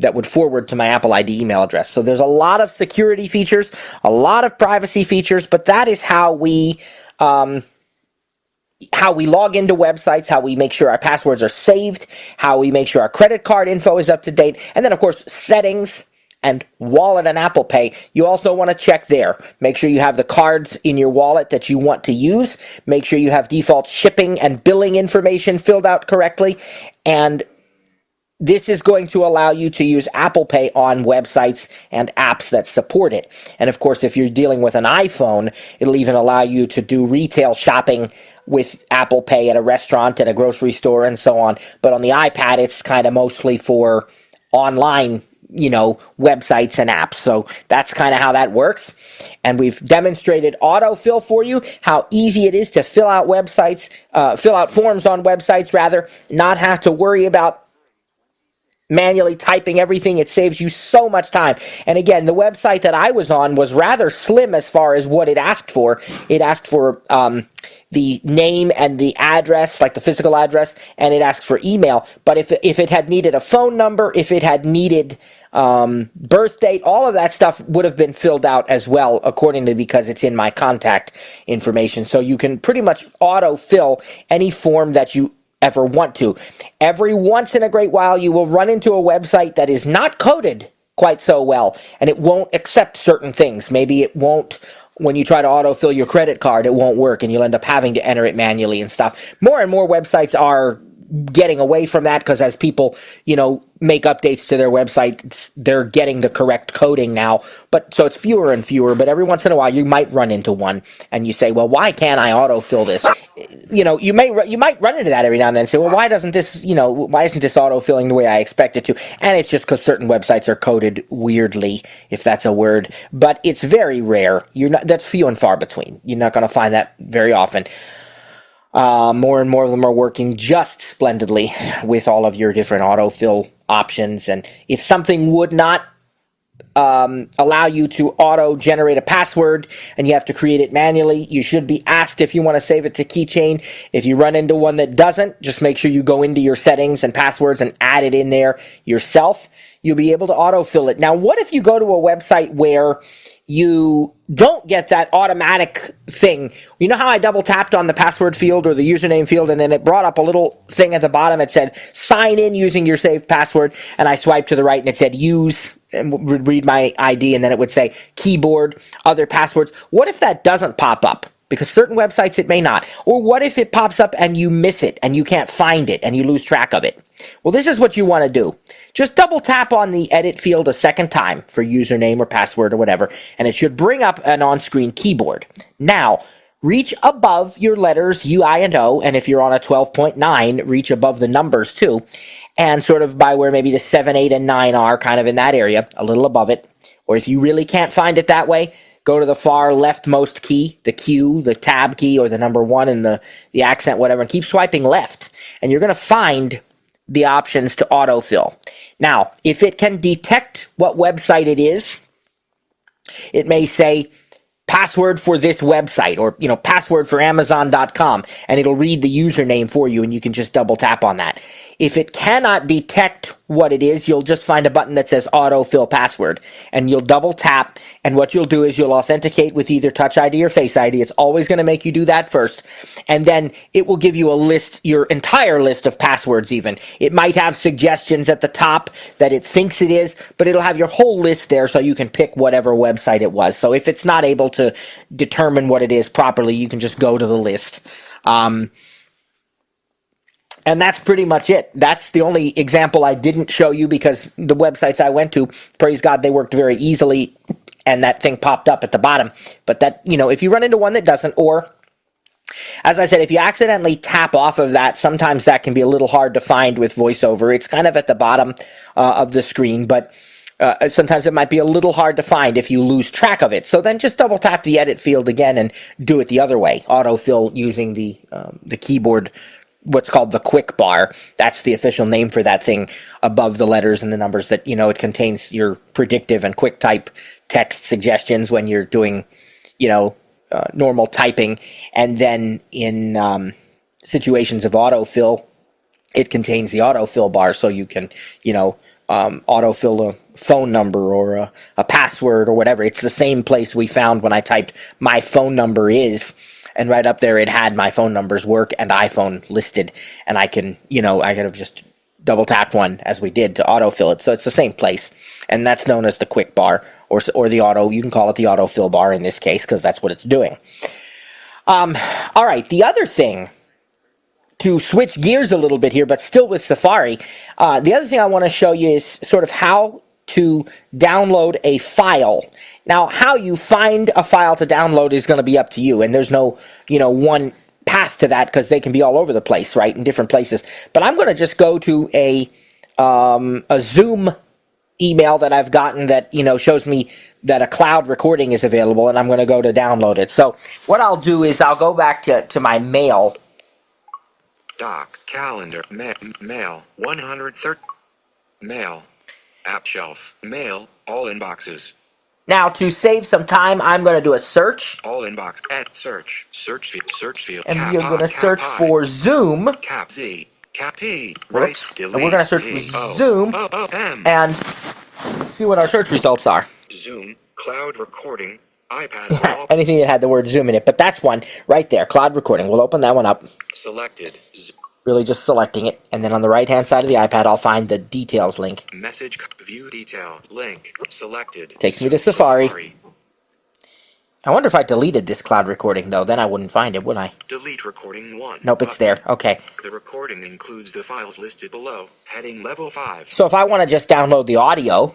that would forward to my Apple ID email address. So there's a lot of security features, a lot of privacy features, but that is how we log into websites, how we make sure our passwords are saved, how we make sure our credit card info is up to date, and then of course settings and wallet and Apple Pay. You also want to check there. Make sure you have the cards in your wallet that you want to use. Make sure you have default shipping and billing information filled out correctly. And this is going to allow you to use Apple Pay on websites and apps that support it. And of course, if you're dealing with an iPhone, it'll even allow you to do retail shopping with Apple Pay at a restaurant and a grocery store and so on. But on the iPad, it's kind of mostly for online websites and apps. So that's kind of how that works. And we've demonstrated autofill for you, how easy it is to fill out forms on websites rather, not have to worry about manually typing everything. It saves you so much time. And again, the website that I was on was rather slim as far as what it asked for. It asked for the name and the address, like the physical address, and it asked for email. But if it had needed a phone number, if it had needed birth date, all of that stuff would have been filled out as well accordingly because it's in my contact information. So you can pretty much autofill any form that you ever want to. Every once in a great while, you will run into a website that is not coded quite so well, and it won't accept certain things. Maybe it won't, when you try to autofill your credit card, it won't work, and you'll end up having to enter it manually and stuff. More and more websites are getting away from that, because as people, make updates to their website, they're getting the correct coding now. But so it's fewer and fewer, but every once in a while you might run into one, and you say, well, why can't I autofill this? You might run into that every now and then and say, well, why isn't this autofilling the way I expect it to? And it's just because certain websites are coded weirdly, if that's a word. But it's very rare. That's few and far between. You're not going to find that very often. More and more of them are working just splendidly with all of your different autofill options. And if something would not allow you to auto-generate a password and you have to create it manually, you should be asked if you want to save it to Keychain. If you run into one that doesn't, just make sure you go into your settings and passwords and add it in there yourself. You'll be able to autofill it. Now, what if you go to a website where you don't get that automatic thing? You know how I double tapped on the password field or the username field, and then it brought up a little thing at the bottom that said sign in using your saved password, and I swiped to the right and it said use, and would read my ID, and then it would say keyboard, other passwords. What if that doesn't pop up? Because certain websites it may not. Or what if it pops up and you miss it and you can't find it and you lose track of it? Well, this is what you want to do. Just double tap on the edit field a second time for username or password or whatever, and it should bring up an on-screen keyboard. Now, reach above your letters U, I, and O, and if you're on a 12.9, reach above the numbers too, and sort of by where maybe the 7, 8, and 9 are, kind of in that area, a little above it. Or if you really can't find it that way, go to the far leftmost key, the Q, the tab key, or the number 1 and the accent, whatever, and keep swiping left. And you're going to find the options to autofill. Now, if it can detect what website it is, it may say password for this website, or password for Amazon.com, and it'll read the username for you, and you can just double tap on that. If it cannot detect what it is, you'll just find a button that says autofill password, and you'll double tap, and what you'll do is you'll authenticate with either Touch ID or Face ID. It's always going to make you do that first, and then it will give you a list, your entire list of passwords even. It might have suggestions at the top that it thinks it is, but it'll have your whole list there so you can pick whatever website it was. So if it's not able to determine what it is properly, you can just go to the list. And that's pretty much it. That's the only example I didn't show you, because the websites I went to, praise God, they worked very easily, and that thing popped up at the bottom. But that, if you run into one that doesn't, or as I said, if you accidentally tap off of that, sometimes that can be a little hard to find with VoiceOver. It's kind of at the bottom of the screen, but sometimes it might be a little hard to find if you lose track of it. So then just double tap the edit field again and do it the other way. Autofill using the keyboard, what's called the quick bar. That's the official name for that thing above the letters and the numbers, that, it contains your predictive and quick type text suggestions when you're doing, normal typing. And then in situations of autofill, it contains the autofill bar, so you can, autofill a phone number or a password or whatever. It's the same place we found when I typed my phone number is, and right up there it had my phone number's work and iPhone listed, and I can, I could have just double tapped one as we did to autofill it. So it's the same place, and that's known as the quick bar, or the auto. You can call it the autofill bar in this case, because that's what it's doing. All right, the other thing, to switch gears a little bit here, but still with Safari, the other thing I want to show you is sort of how to download a file. Now, how you find a file to download is going to be up to you, and there's no, one path to that, because they can be all over the place, right, in different places. But I'm going to just go to a Zoom email that I've gotten that, shows me that a cloud recording is available, and I'm going to go to download it. So what I'll do is I'll go back to my mail. Doc, calendar, mail, 130, mail, app shelf, mail, all inboxes. Now, to save some time, I'm going to do a search. All inbox, at search field, and we are going to search for Zoom. Cap Z, Cap P, Whoops. right, delete, and we're going to search for Zoom and see what our search results are. Zoom, cloud recording, iPad. Yeah, anything that had the word Zoom in it, but that's one right there, cloud recording. We'll open that one up. Selected. Really just selecting it. And then on the right-hand side of the iPad, I'll find the details link. Message view detail link selected. Takes me to Safari. I wonder if I deleted this cloud recording, though. Then I wouldn't find it, would I? Delete recording 1. Nope, it's there. Okay. The recording includes the files listed below. Heading level 5. So if I want to just download the audio...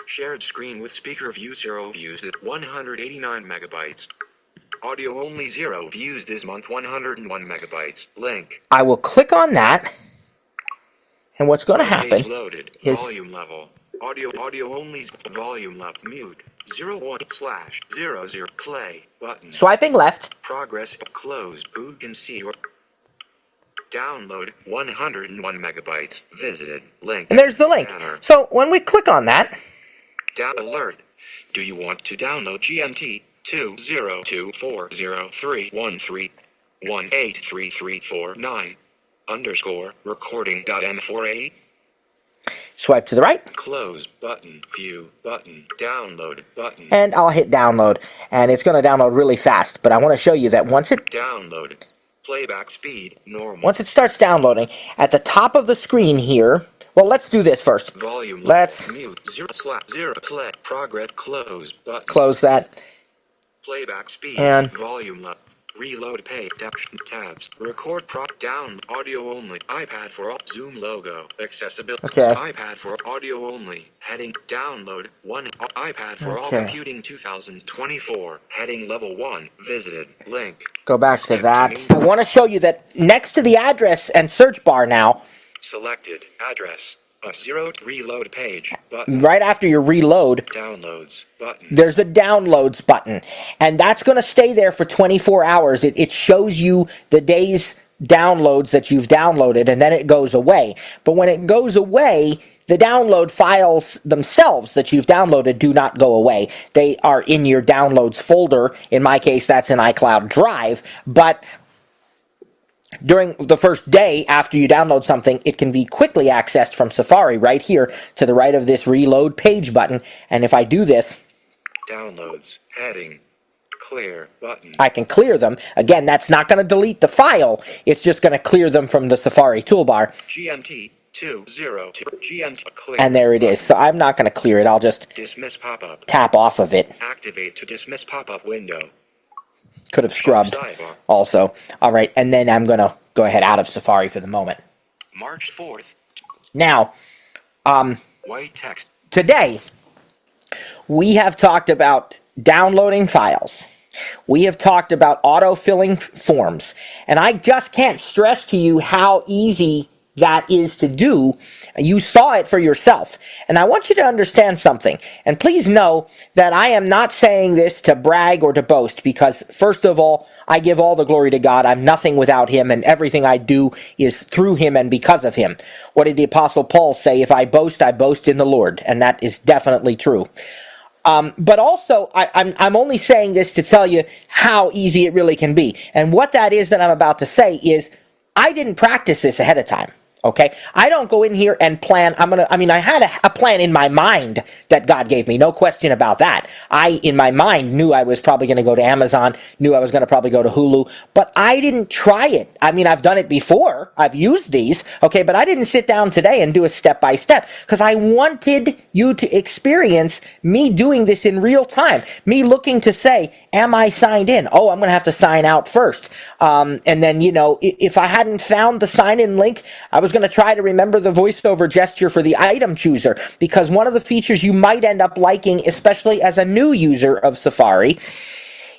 Shared screen with speaker view 0 views at 189 megabytes. Audio only 0 views this month 101 megabytes. Link. I will click on that. And what's going to happen loaded. is... Volume level. Audio only. Volume level. Mute. 01/00. Play. Button. Swiping left. Progress. Close. Who can see your... Download 101 megabytes. Visited. Link. And there's the link. Banner. So when we click on that... Alert. Do you want to download GMT 20240313183349 underscore recording.m4a? Swipe to the right. Close button. View button. Download button. And I'll hit download. And it's going to download really fast. But I want to show you that once it... Download. Playback speed. Normal. Once it starts downloading, at the top of the screen here... Well, let's do this first. Volume. Let's... Mute. 0/0. Play. Progress. Close button. Close that. Playback speed. And... Volume level. Reload page tabs. Record prop down. Audio only. iPad for all. Zoom logo. Accessibility. Okay. iPad for audio only. Heading. Download. 1. iPad for all computing 2024. Heading level 1. Visited. Link. Go back to that. I want to show you that next to the address and search bar now. Selected. Address. A 0 reload page button. Right after your reload, downloads button. There's the downloads button, and that's going to stay there for 24 hours. It shows you the day's downloads that you've downloaded, and then it goes away. But when it goes away, the download files themselves that you've downloaded do not go away. They are in your downloads folder. In my case, that's an iCloud Drive, but during the first day after you download something, it can be quickly accessed from Safari right here to the right of this reload page button. And if I do this, downloads, heading, clear button. I can clear them. Again, that's not going to delete the file. It's just going to clear them from the Safari toolbar. GMT 202 GMT clear. And there it is. So I'm not going to clear it. I'll just dismiss pop-up. Tap off of it. Activate to dismiss pop-up window. Could have scrubbed also. All right, and then I'm going to go ahead out of Safari for the moment. March 4th. Now, white text. Today, we have talked about downloading files. We have talked about auto-filling forms. And I just can't stress to you how easy that is to do. You saw it for yourself. And I want you to understand something. And please know that I am not saying this to brag or to boast, because first of all, I give all the glory to God. I'm nothing without him, and everything I do is through him and because of him. What did the Apostle Paul say? If I boast in the Lord. And that is definitely true. But also, I'm only saying this to tell you how easy it really can be. And what that is that I'm about to say is, I didn't practice this ahead of time. Okay, I don't go in here and plan. I had a plan in my mind that God gave me. No question about that. I, in my mind, knew I was probably going to go to Amazon, knew I was going to probably go to Hulu, but I didn't try it. I've done it before. I've used these, okay, but I didn't sit down today and do it step by step, because I wanted you to experience me doing this in real time, me looking to say, am I signed in? Oh, I'm going to have to sign out first. And then, if I hadn't found the sign-in link, I was going to try to remember the voiceover gesture for the item chooser, because one of the features you might end up liking, especially as a new user of Safari,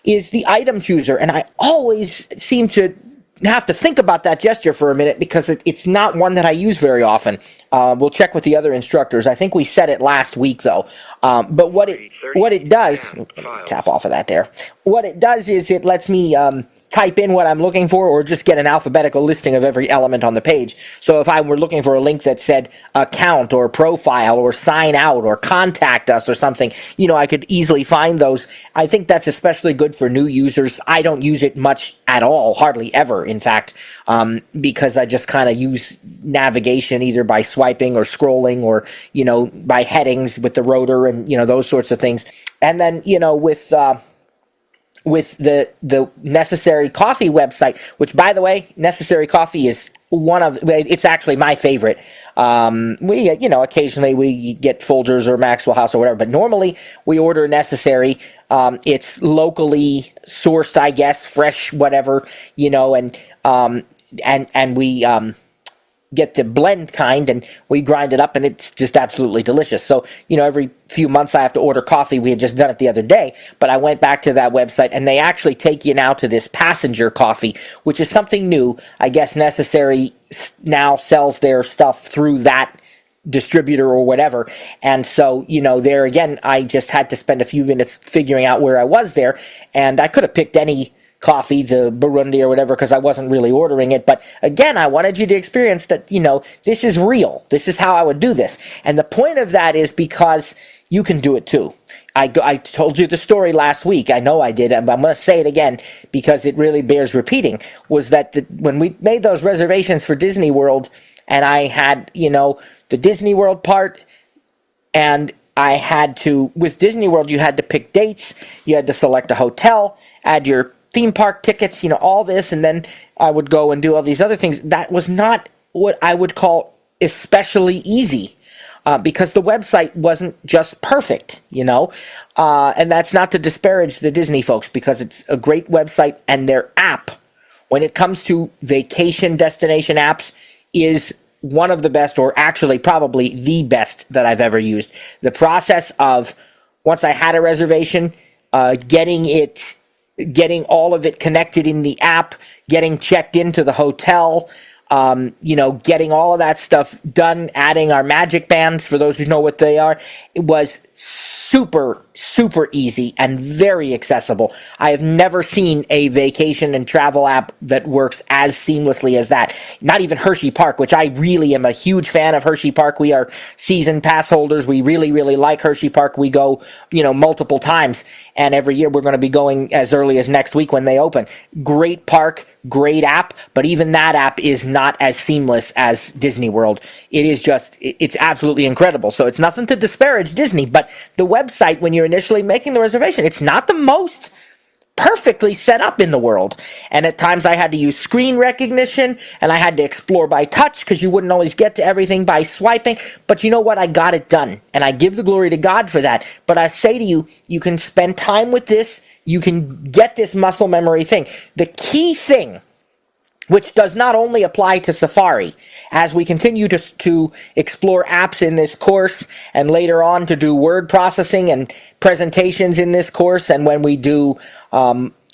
is the item chooser. And I always seem to have to think about that gesture for a minute, because it's not one that I use very often. We'll check with the other instructors. I think we said it last week, though. But what it does, tap off of that there. What it does is it lets me type in what I'm looking for, or just get an alphabetical listing of every element on the page. So if I were looking for a link that said account or profile or sign out or contact us or something, I could easily find those. I think that's especially good for new users. I don't use it much at all, hardly ever, in fact, because I just kind of use navigation either by swiping or scrolling, or, by headings with the rotor and, those sorts of things. And then, with the Necessary Coffee website, which, by the way, Necessary Coffee is it's actually my favorite. We, occasionally we get Folgers or Maxwell House or whatever, but normally we order Necessary. It's locally sourced, I guess, fresh, whatever, and we get the blend kind, and we grind it up, and it's just absolutely delicious. So, every few months I have to order coffee. We had just done it the other day, but I went back to that website, and they actually take you now to this passenger coffee, which is something new. I guess Necessary now sells their stuff through that distributor or whatever. And so, there again, I just had to spend a few minutes figuring out where I was there, and I could have picked any coffee, the Burundi or whatever, because I wasn't really ordering it. But again, I wanted you to experience that, this is real. This is how I would do this. And the point of that is because you can do it too. I told you the story last week. I know I did, but I'm going to say it again because it really bears repeating, was that when we made those reservations for Disney World, and I had, the Disney World part, and I had to, with Disney World, you had to pick dates, you had to select a hotel, add your theme park tickets, all this, and then I would go and do all these other things. That was not what I would call especially easy, because the website wasn't just perfect, and that's not to disparage the Disney folks, because it's a great website, and their app, when it comes to vacation destination apps, is one of the best, or actually probably the best that I've ever used. The process of, once I had a reservation, getting all of it connected in the app, getting checked into the hotel, getting all of that stuff done, adding our magic bands, for those who know what they are, it was super, super easy and very accessible. I have never seen a vacation and travel app that works as seamlessly as that. Not even Hershey Park, which I really am a huge fan of Hershey Park. We are season pass holders. We really, really like Hershey Park. We go, multiple times. And every year we're going to be going as early as next week when they open. Great park, great app, but even that app is not as seamless as Disney World. It's absolutely incredible. So it's nothing to disparage Disney, but the website, when you're initially making the reservation, it's not the most perfectly set up in the world. And at times I had to use screen recognition, and I had to explore by touch, because you wouldn't always get to everything by swiping. But you know what? I got it done, and I give the glory to God for that. But I say to you, you can spend time with this. You can get this muscle memory thing. The key thing, which does not only apply to Safari, as we continue to explore apps in this course, and later on to do word processing and presentations in this course, and when we do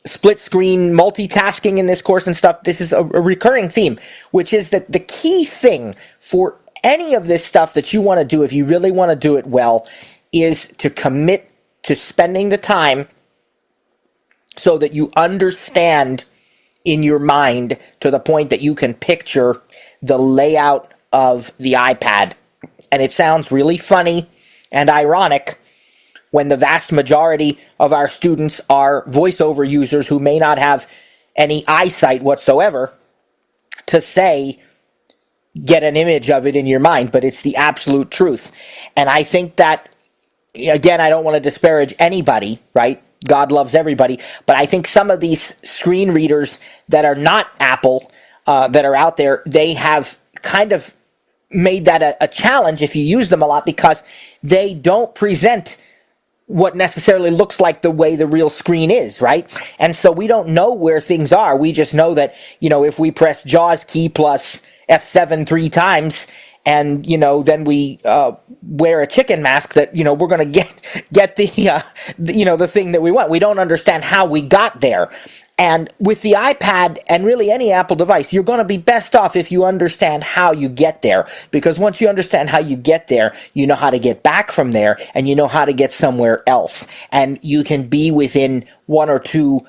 split screen multitasking in this course and stuff, this is a recurring theme, which is that the key thing for any of this stuff that you want to do, if you really want to do it well, is to commit to spending the time so that you understand in your mind to the point that you can picture the layout of the iPad. And it sounds really funny and ironic when the vast majority of our students are voiceover users who may not have any eyesight whatsoever, to say, get an image of it in your mind, but it's the absolute truth. And I think that, again, I don't want to disparage anybody, right? God loves everybody, but I think some of these screen readers that are not Apple, that are out there, they have kind of made that a challenge if you use them a lot, because they don't present what necessarily looks like the way the real screen is, right? And so we don't know where things are. We just know that, if we press JAWS key plus F7 3 times, and then we wear a chicken mask, that we're going to get the thing that we want. We don't understand how we got there. And with the iPad, and really any Apple device, you're going to be best off if you understand how you get there. Because once you understand how you get there, you know how to get back from there, and you know how to get somewhere else. And you can be within one or two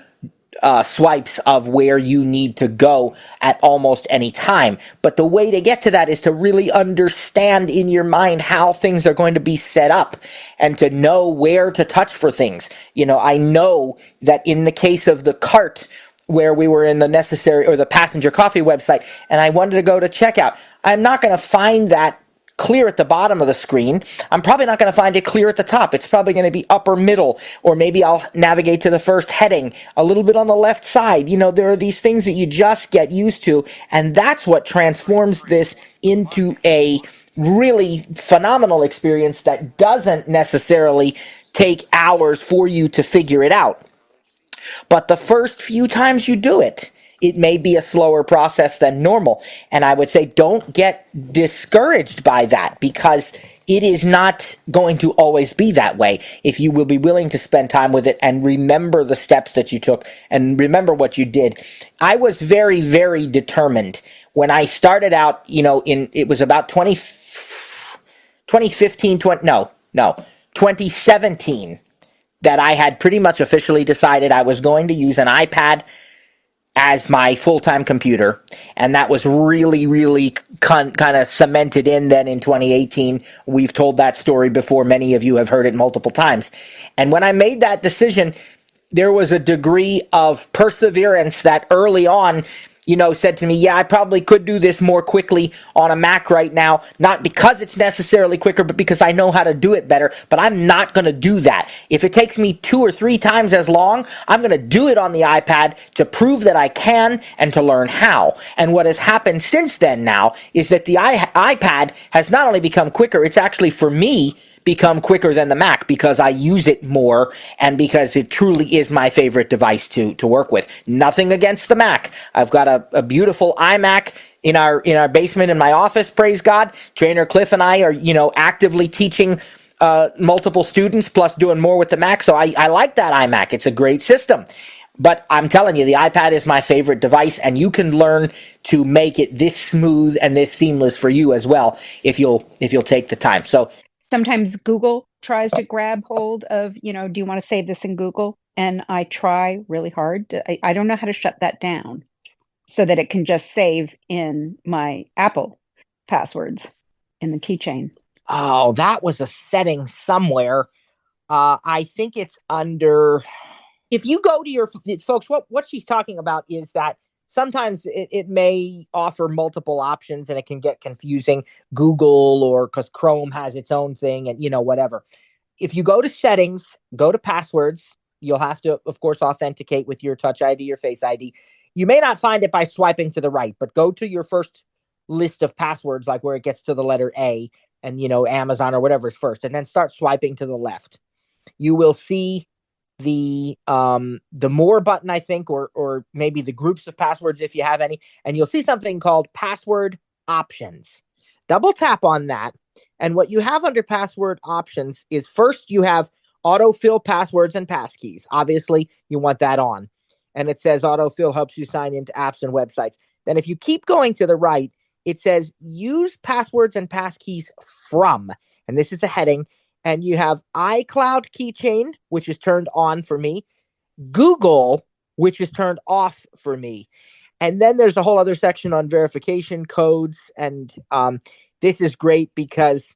swipes of where you need to go at almost any time. But the way to get to that is to really understand in your mind how things are going to be set up, and to know where to touch for things. I know that in the case of the cart, where we were in the Necessary or the passenger coffee website, and I wanted to go to checkout, I'm not going to find that clear at the bottom of the screen, I'm probably not going to find it clear at the top. It's probably going to be upper middle, or maybe I'll navigate to the first heading a little bit on the left side. There are these things that you just get used to, and that's what transforms this into a really phenomenal experience that doesn't necessarily take hours for you to figure it out. But the first few times you do it, it may be a slower process than normal. And I would say don't get discouraged by that, because it is not going to always be that way. If you will be willing to spend time with it and remember the steps that you took and remember what you did. I was very, very determined when I started out, it was about 2015, 2017, that I had pretty much officially decided I was going to use an iPad as my full-time computer. And that was really, really kind of cemented in then in 2018. We've told that story before. Many of you have heard it multiple times. And when I made that decision, there was a degree of perseverance that early on, said to me, yeah, I probably could do this more quickly on a Mac right now, not because it's necessarily quicker, but because I know how to do it better. But I'm not going to do that. If it takes me 2 or 3 times as long, I'm going to do it on the iPad to prove that I can and to learn how. And what has happened since then now is that the iPad has not only become quicker, it's actually, for me, become quicker than the Mac, because I use it more and because it truly is my favorite device to work with. Nothing against the Mac. I've got a beautiful iMac in our basement in my office, praise God. Trainer Cliff and I are, actively teaching multiple students, plus doing more with the Mac. So I like that iMac. It's a great system. But I'm telling you, the iPad is my favorite device, and you can learn to make it this smooth and this seamless for you as well if you'll take the time. So sometimes Google tries to grab hold of, do you want to save this in Google? And I try really hard. I don't know how to shut that down so that it can just save in my Apple passwords in the keychain. Oh, that was a setting somewhere. I think it's under. If you go to your folks, what she's talking about is that sometimes it may offer multiple options and it can get confusing. Google, or because Chrome has its own thing, and whatever. If you go to settings, go to passwords, you'll have to, of course, authenticate with your Touch ID or Face ID. You may not find it by swiping to the right, but go to your first list of passwords, like where it gets to the letter A, and Amazon or whatever is first, and then start swiping to the left. You will see the more button, I think, or maybe the groups of passwords if you have any, and you'll see something called password options. Double tap on that, and what you have under password options is, first you have autofill passwords and passkeys. Obviously, you want that on, and it says autofill helps you sign into apps and websites. Then if you keep going to the right, it says use passwords and passkeys from, and this is a heading. And you have iCloud keychain, which is turned on for me, Google, which is turned off for me. And then there's a whole other section on verification codes. And this is great because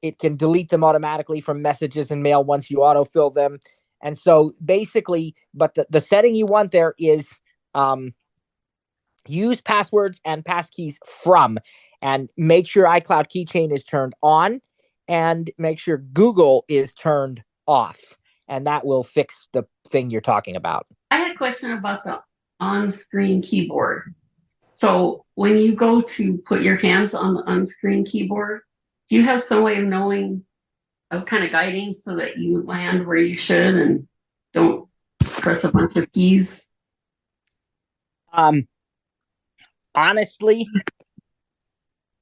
it can delete them automatically from messages and mail once you autofill them. And so basically, but the setting you want there is use passwords and passkeys from, and make sure iCloud keychain is turned on, and make sure Google is turned off, and that will fix the thing you're talking about. I had a question about the on-screen keyboard. So when you go to put your hands on the on-screen keyboard, do you have some way of knowing, of kind of guiding so that you land where you should and don't press a bunch of keys? Honestly,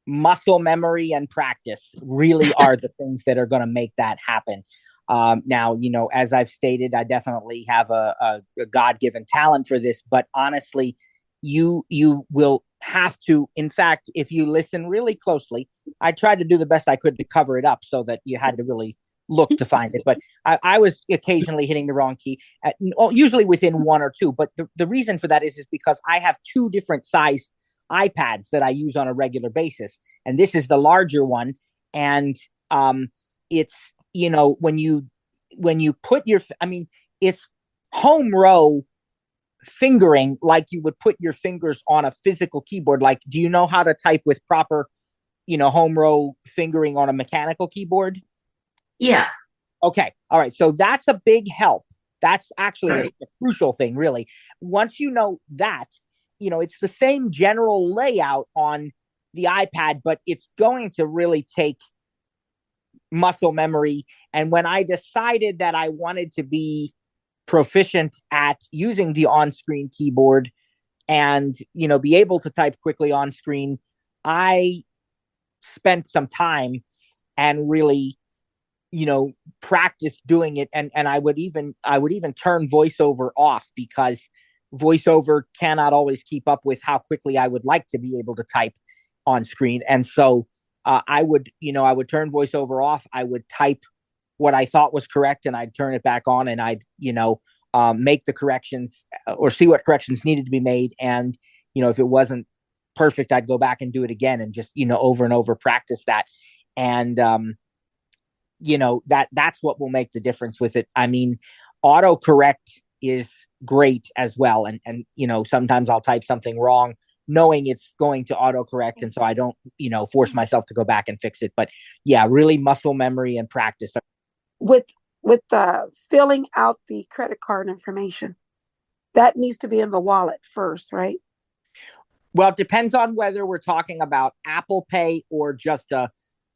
muscle memory and practice really are the things that are going to make that happen. Now, as I've stated, I definitely have a God-given talent for this, but honestly, you will have to, in fact, if you listen really closely, I tried to do the best I could to cover it up so that you had to really look to find it, but I was occasionally hitting the wrong key, usually within 1 or 2. But the reason for that is because I have 2 different size iPads that I use on a regular basis, and this is the larger one. And it's when you put your, it's home row fingering, like you would put your fingers on a physical keyboard. Like, do you know how to type with proper home row fingering on a mechanical keyboard? Yeah. Okay. All right. So that's a big help. That's actually Right. a crucial thing, really. Once you know that, it's the same general layout on the iPad, but it's going to really take muscle memory. And when I decided that I wanted to be proficient at using the on-screen keyboard and, be able to type quickly on screen, I spent some time and really practice doing it, and I would even turn voiceover off, because voiceover cannot always keep up with how quickly I would like to be able to type on screen. And so I would turn voiceover off. I would type what I thought was correct, and I'd turn it back on, and I'd make the corrections, or see what corrections needed to be made. And if it wasn't perfect, I'd go back and do it again, and just over and over practice that. And that's what will make the difference with it. I mean, autocorrect is great as well. And sometimes I'll type something wrong knowing it's going to autocorrect. And so I don't, force myself to go back and fix it. But yeah, really muscle memory and practice. With filling out the credit card information, that needs to be in the wallet first, right? Well, it depends on whether we're talking about Apple Pay or just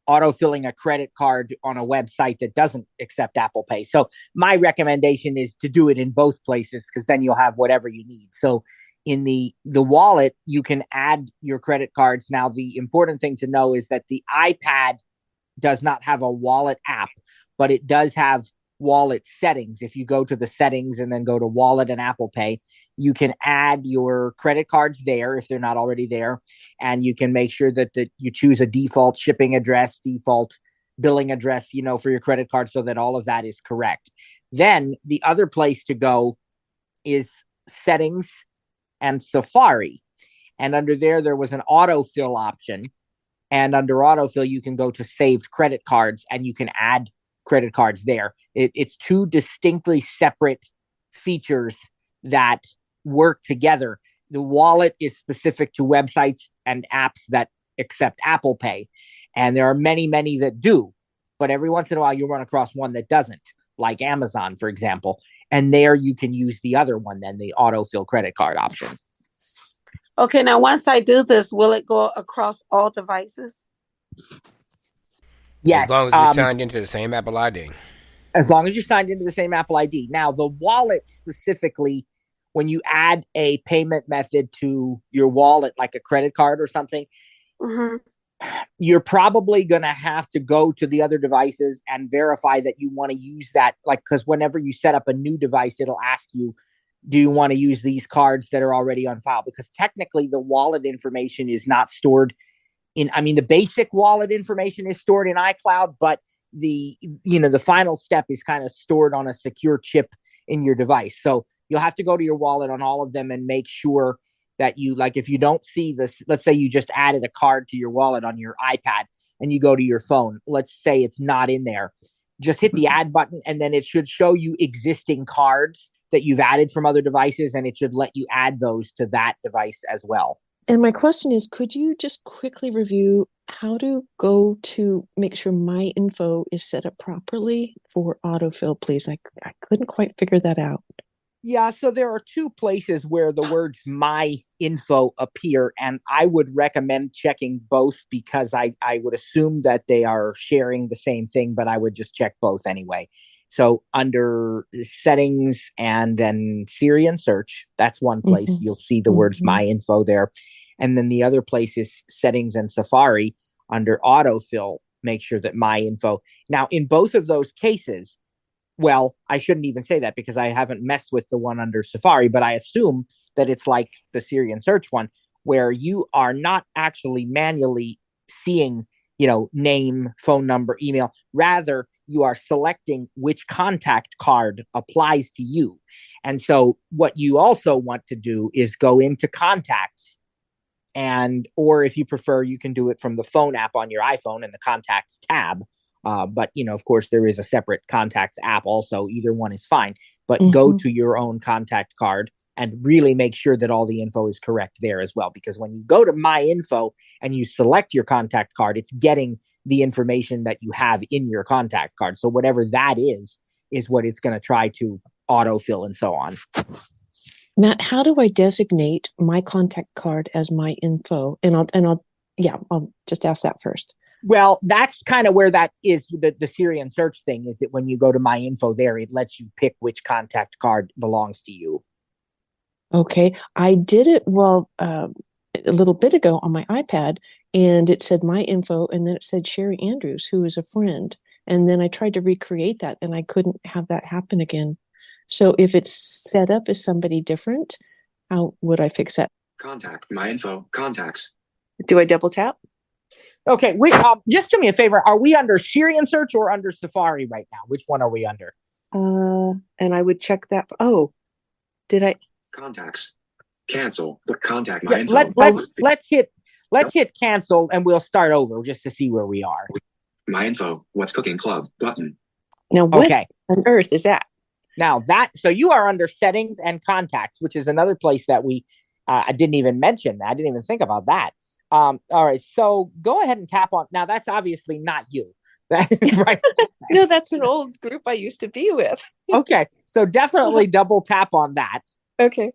autofilling a credit card on a website that doesn't accept Apple Pay. So my recommendation is to do it in both places, because then you'll have whatever you need. So in the wallet, you can add your credit cards. Now, the important thing to know is that the iPad does not have a wallet app, but it does have wallet settings. If you go to the settings and then go to wallet and Apple Pay, you can add your credit cards there if they're not already there. And you can make sure that you choose a default shipping address, default billing address, for your credit card, so that all of that is correct. Then the other place to go is settings and Safari. And under there was an autofill option. And under autofill, you can go to saved credit cards, and you can add credit cards there. It's two distinctly separate features that work together. The wallet is specific to websites and apps that accept Apple Pay. And there are many, many that do. But every once in a while, you'll run across one that doesn't, like Amazon, for example. And there you can use the other one, then the autofill credit card option. Okay, now once I do this, will it go across all devices? Yes. As long as you're signed into the same Apple ID. As long as you're signed into the same Apple ID. Now, the wallet specifically, when you add a payment method to your wallet, like a credit card or something, you're probably going to have to go to the other devices and verify that you want to use that. Because whenever you set up a new device, it'll ask you, do you want to use these cards that are already on file? Because technically the wallet information is not stored the basic wallet information is stored in iCloud, but the final step is kind of stored on a secure chip in your device. So you'll have to go to your wallet on all of them and make sure that if you don't see this, let's say you just added a card to your wallet on your iPad and you go to your phone, let's say it's not in there, just hit the add button, and then it should show you existing cards that you've added from other devices, and it should let you add those to that device as well. And my question is, could you just quickly review how to go to make sure my info is set up properly for autofill, please? I couldn't quite figure that out. Yeah, so there are two places where the words my info appear, and I would recommend checking both, because I would assume that they are sharing the same thing, but I would just check both anyway. So under settings and then Syrian search, that's one place. You'll see the words my info there. And then the other place is settings and Safari. Under autofill, make sure that my info. Now, in both of those cases, well, I shouldn't even say that because I haven't messed with the one under Safari, but I assume that it's like the Syrian search one, where you are not actually manually seeing, name, phone number, email. Rather, you are selecting which contact card applies to you. And so what you also want to do is go into contacts, or if you prefer, you can do it from the phone app on your iPhone in the contacts tab. But, of course, there is a separate contacts app also. Either one is fine. But go to your own contact card and really make sure that all the info is correct there as well. Because when you go to My Info and you select your contact card, it's getting the information that you have in your contact card. So whatever that is what it's going to try to autofill and so on. Matt, how do I designate my contact card as My Info? And I'll just ask that first. Well, that's kind of where that is, the Syrian search thing, is that when you go to My Info there, it lets you pick which contact card belongs to you. Okay. I did it, a little bit ago on my iPad, and it said My Info, and then it said Sherry Andrews, who is a friend. And then I tried to recreate that, and I couldn't have that happen again. So if it's set up as somebody different, how would I fix that? Contact, My Info, contacts. Do I double tap? Okay, just do me a favor. Are we under Syrian search or under Safari right now? Which one are we under? And I would check that. Oh, did I? Contacts. Cancel. But contact My Info. Let's hit cancel, and we'll start over just to see where we are. My Info. What's Cooking Club button. Now what on earth is that? Now so you are under settings and contacts, which is another place that I didn't even mention. I didn't even think about that. All right, so go ahead and tap on. Now that's obviously not you. Right? No, that's an old group I used to be with. Okay, so definitely double tap on that. Okay.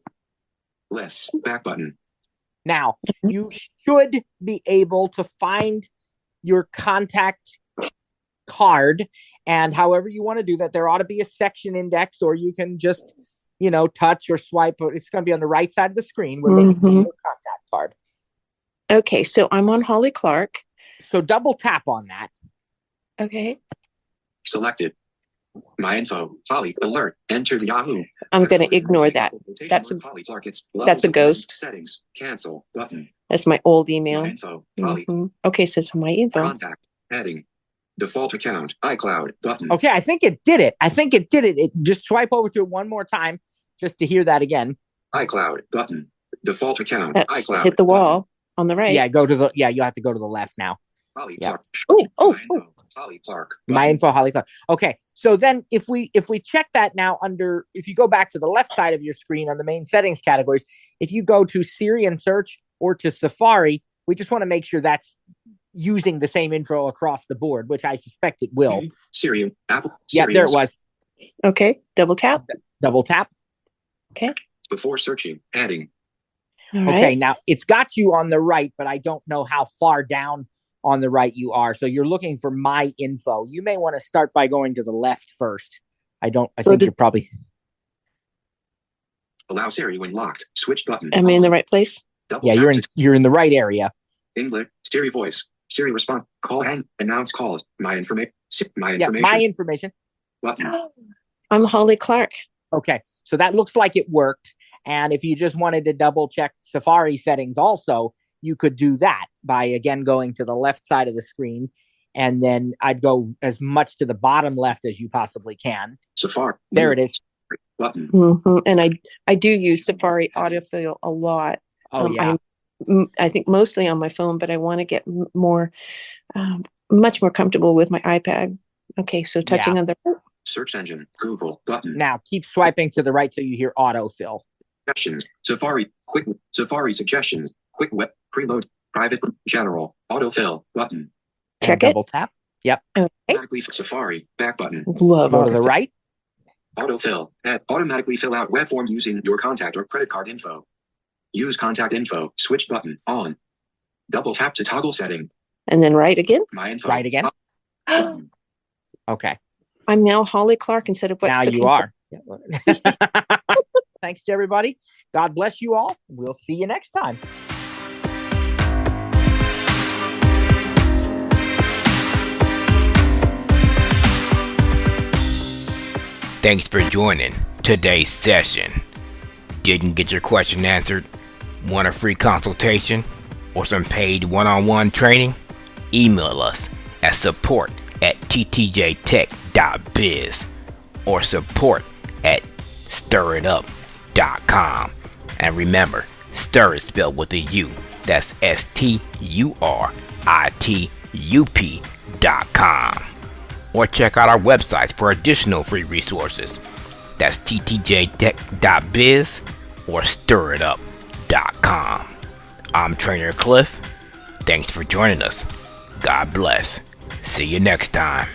Less back button. Now you should be able to find your contact card, and however you want to do that, there ought to be a section index, or you can just touch or swipe. It's going to be on the right side of the screen where you can your contact card. Okay, so I'm on Holly Clark. So double tap on that. Okay. Selected. My Info. Holly alert. Enter the Yahoo. I'm going to ignore that. That's Holly Clark. That's a ghost. Settings. Cancel button. That's my old email. My Info. Holly. Okay, so it's My Info. Contact. Heading. Default account. iCloud button. Okay, I think it did it. Just swipe over to it one more time just to hear that again. iCloud button. Default account. That's iCloud. hit the wall on the right. Yeah, you have to go to the left now. Holly Clark. Oh. Holly Clark. My Info, Holly Clark. Okay, so then if we check that now under, if you go back to the left side of your screen on the main settings categories, if you go to Syrian search or to Safari, we just want to make sure that's using the same info across the board, which I suspect it will. Syrian, Apple. Yeah, there it was. Okay, double tap. Double tap. Okay. Before searching, heading. All right. Okay, now it's got you on the right, but I don't know how far down on the right you are. So you're looking for My Info. You may want to start by going to the left first. I think you're probably. Allow Siri when locked. Switch button. Am I in the right place? You're in the right area. English. Siri voice. Siri response. Call hang. Announce calls. My information. My information. My information. Button. I'm Holly Clark. Okay, so that looks like it worked. And if you just wanted to double check Safari settings also, you could do that by, again, going to the left side of the screen. And then I'd go as much to the bottom left as you possibly can. Safari. There it is. Button. And I do use Safari autofill a lot. Oh, yeah. I think mostly on my phone, but I want to get much more comfortable with my iPad. Okay, so touching on the search engine, Google button. Now keep swiping to the right till you hear autofill. Suggestions, Safari suggestions, quick web, preload, private, general, autofill button. Check double tap. Yep. Automatically Safari back button. Love go to the right. Autofill. Automatically fill out web form using your contact or credit card info. Use contact info. Switch button on. Double tap to toggle setting. And then right again. My Info. Right again. Okay. I'm now Holly Clark instead of what's now cooking. You are. Thanks to everybody. God bless you all. We'll see you next time. Thanks for joining today's session. Didn't get your question answered? Want a free consultation or some paid one-on-one training? Email us at support@ttjtech.biz or support@stiritup.com. And remember, stir is spelled with a U. That's STURITUP.com. Or check out our websites for additional free resources. That's ttjtech.biz or stiritup.com. I'm Trainer Cliff. Thanks for joining us. God bless. See you next time.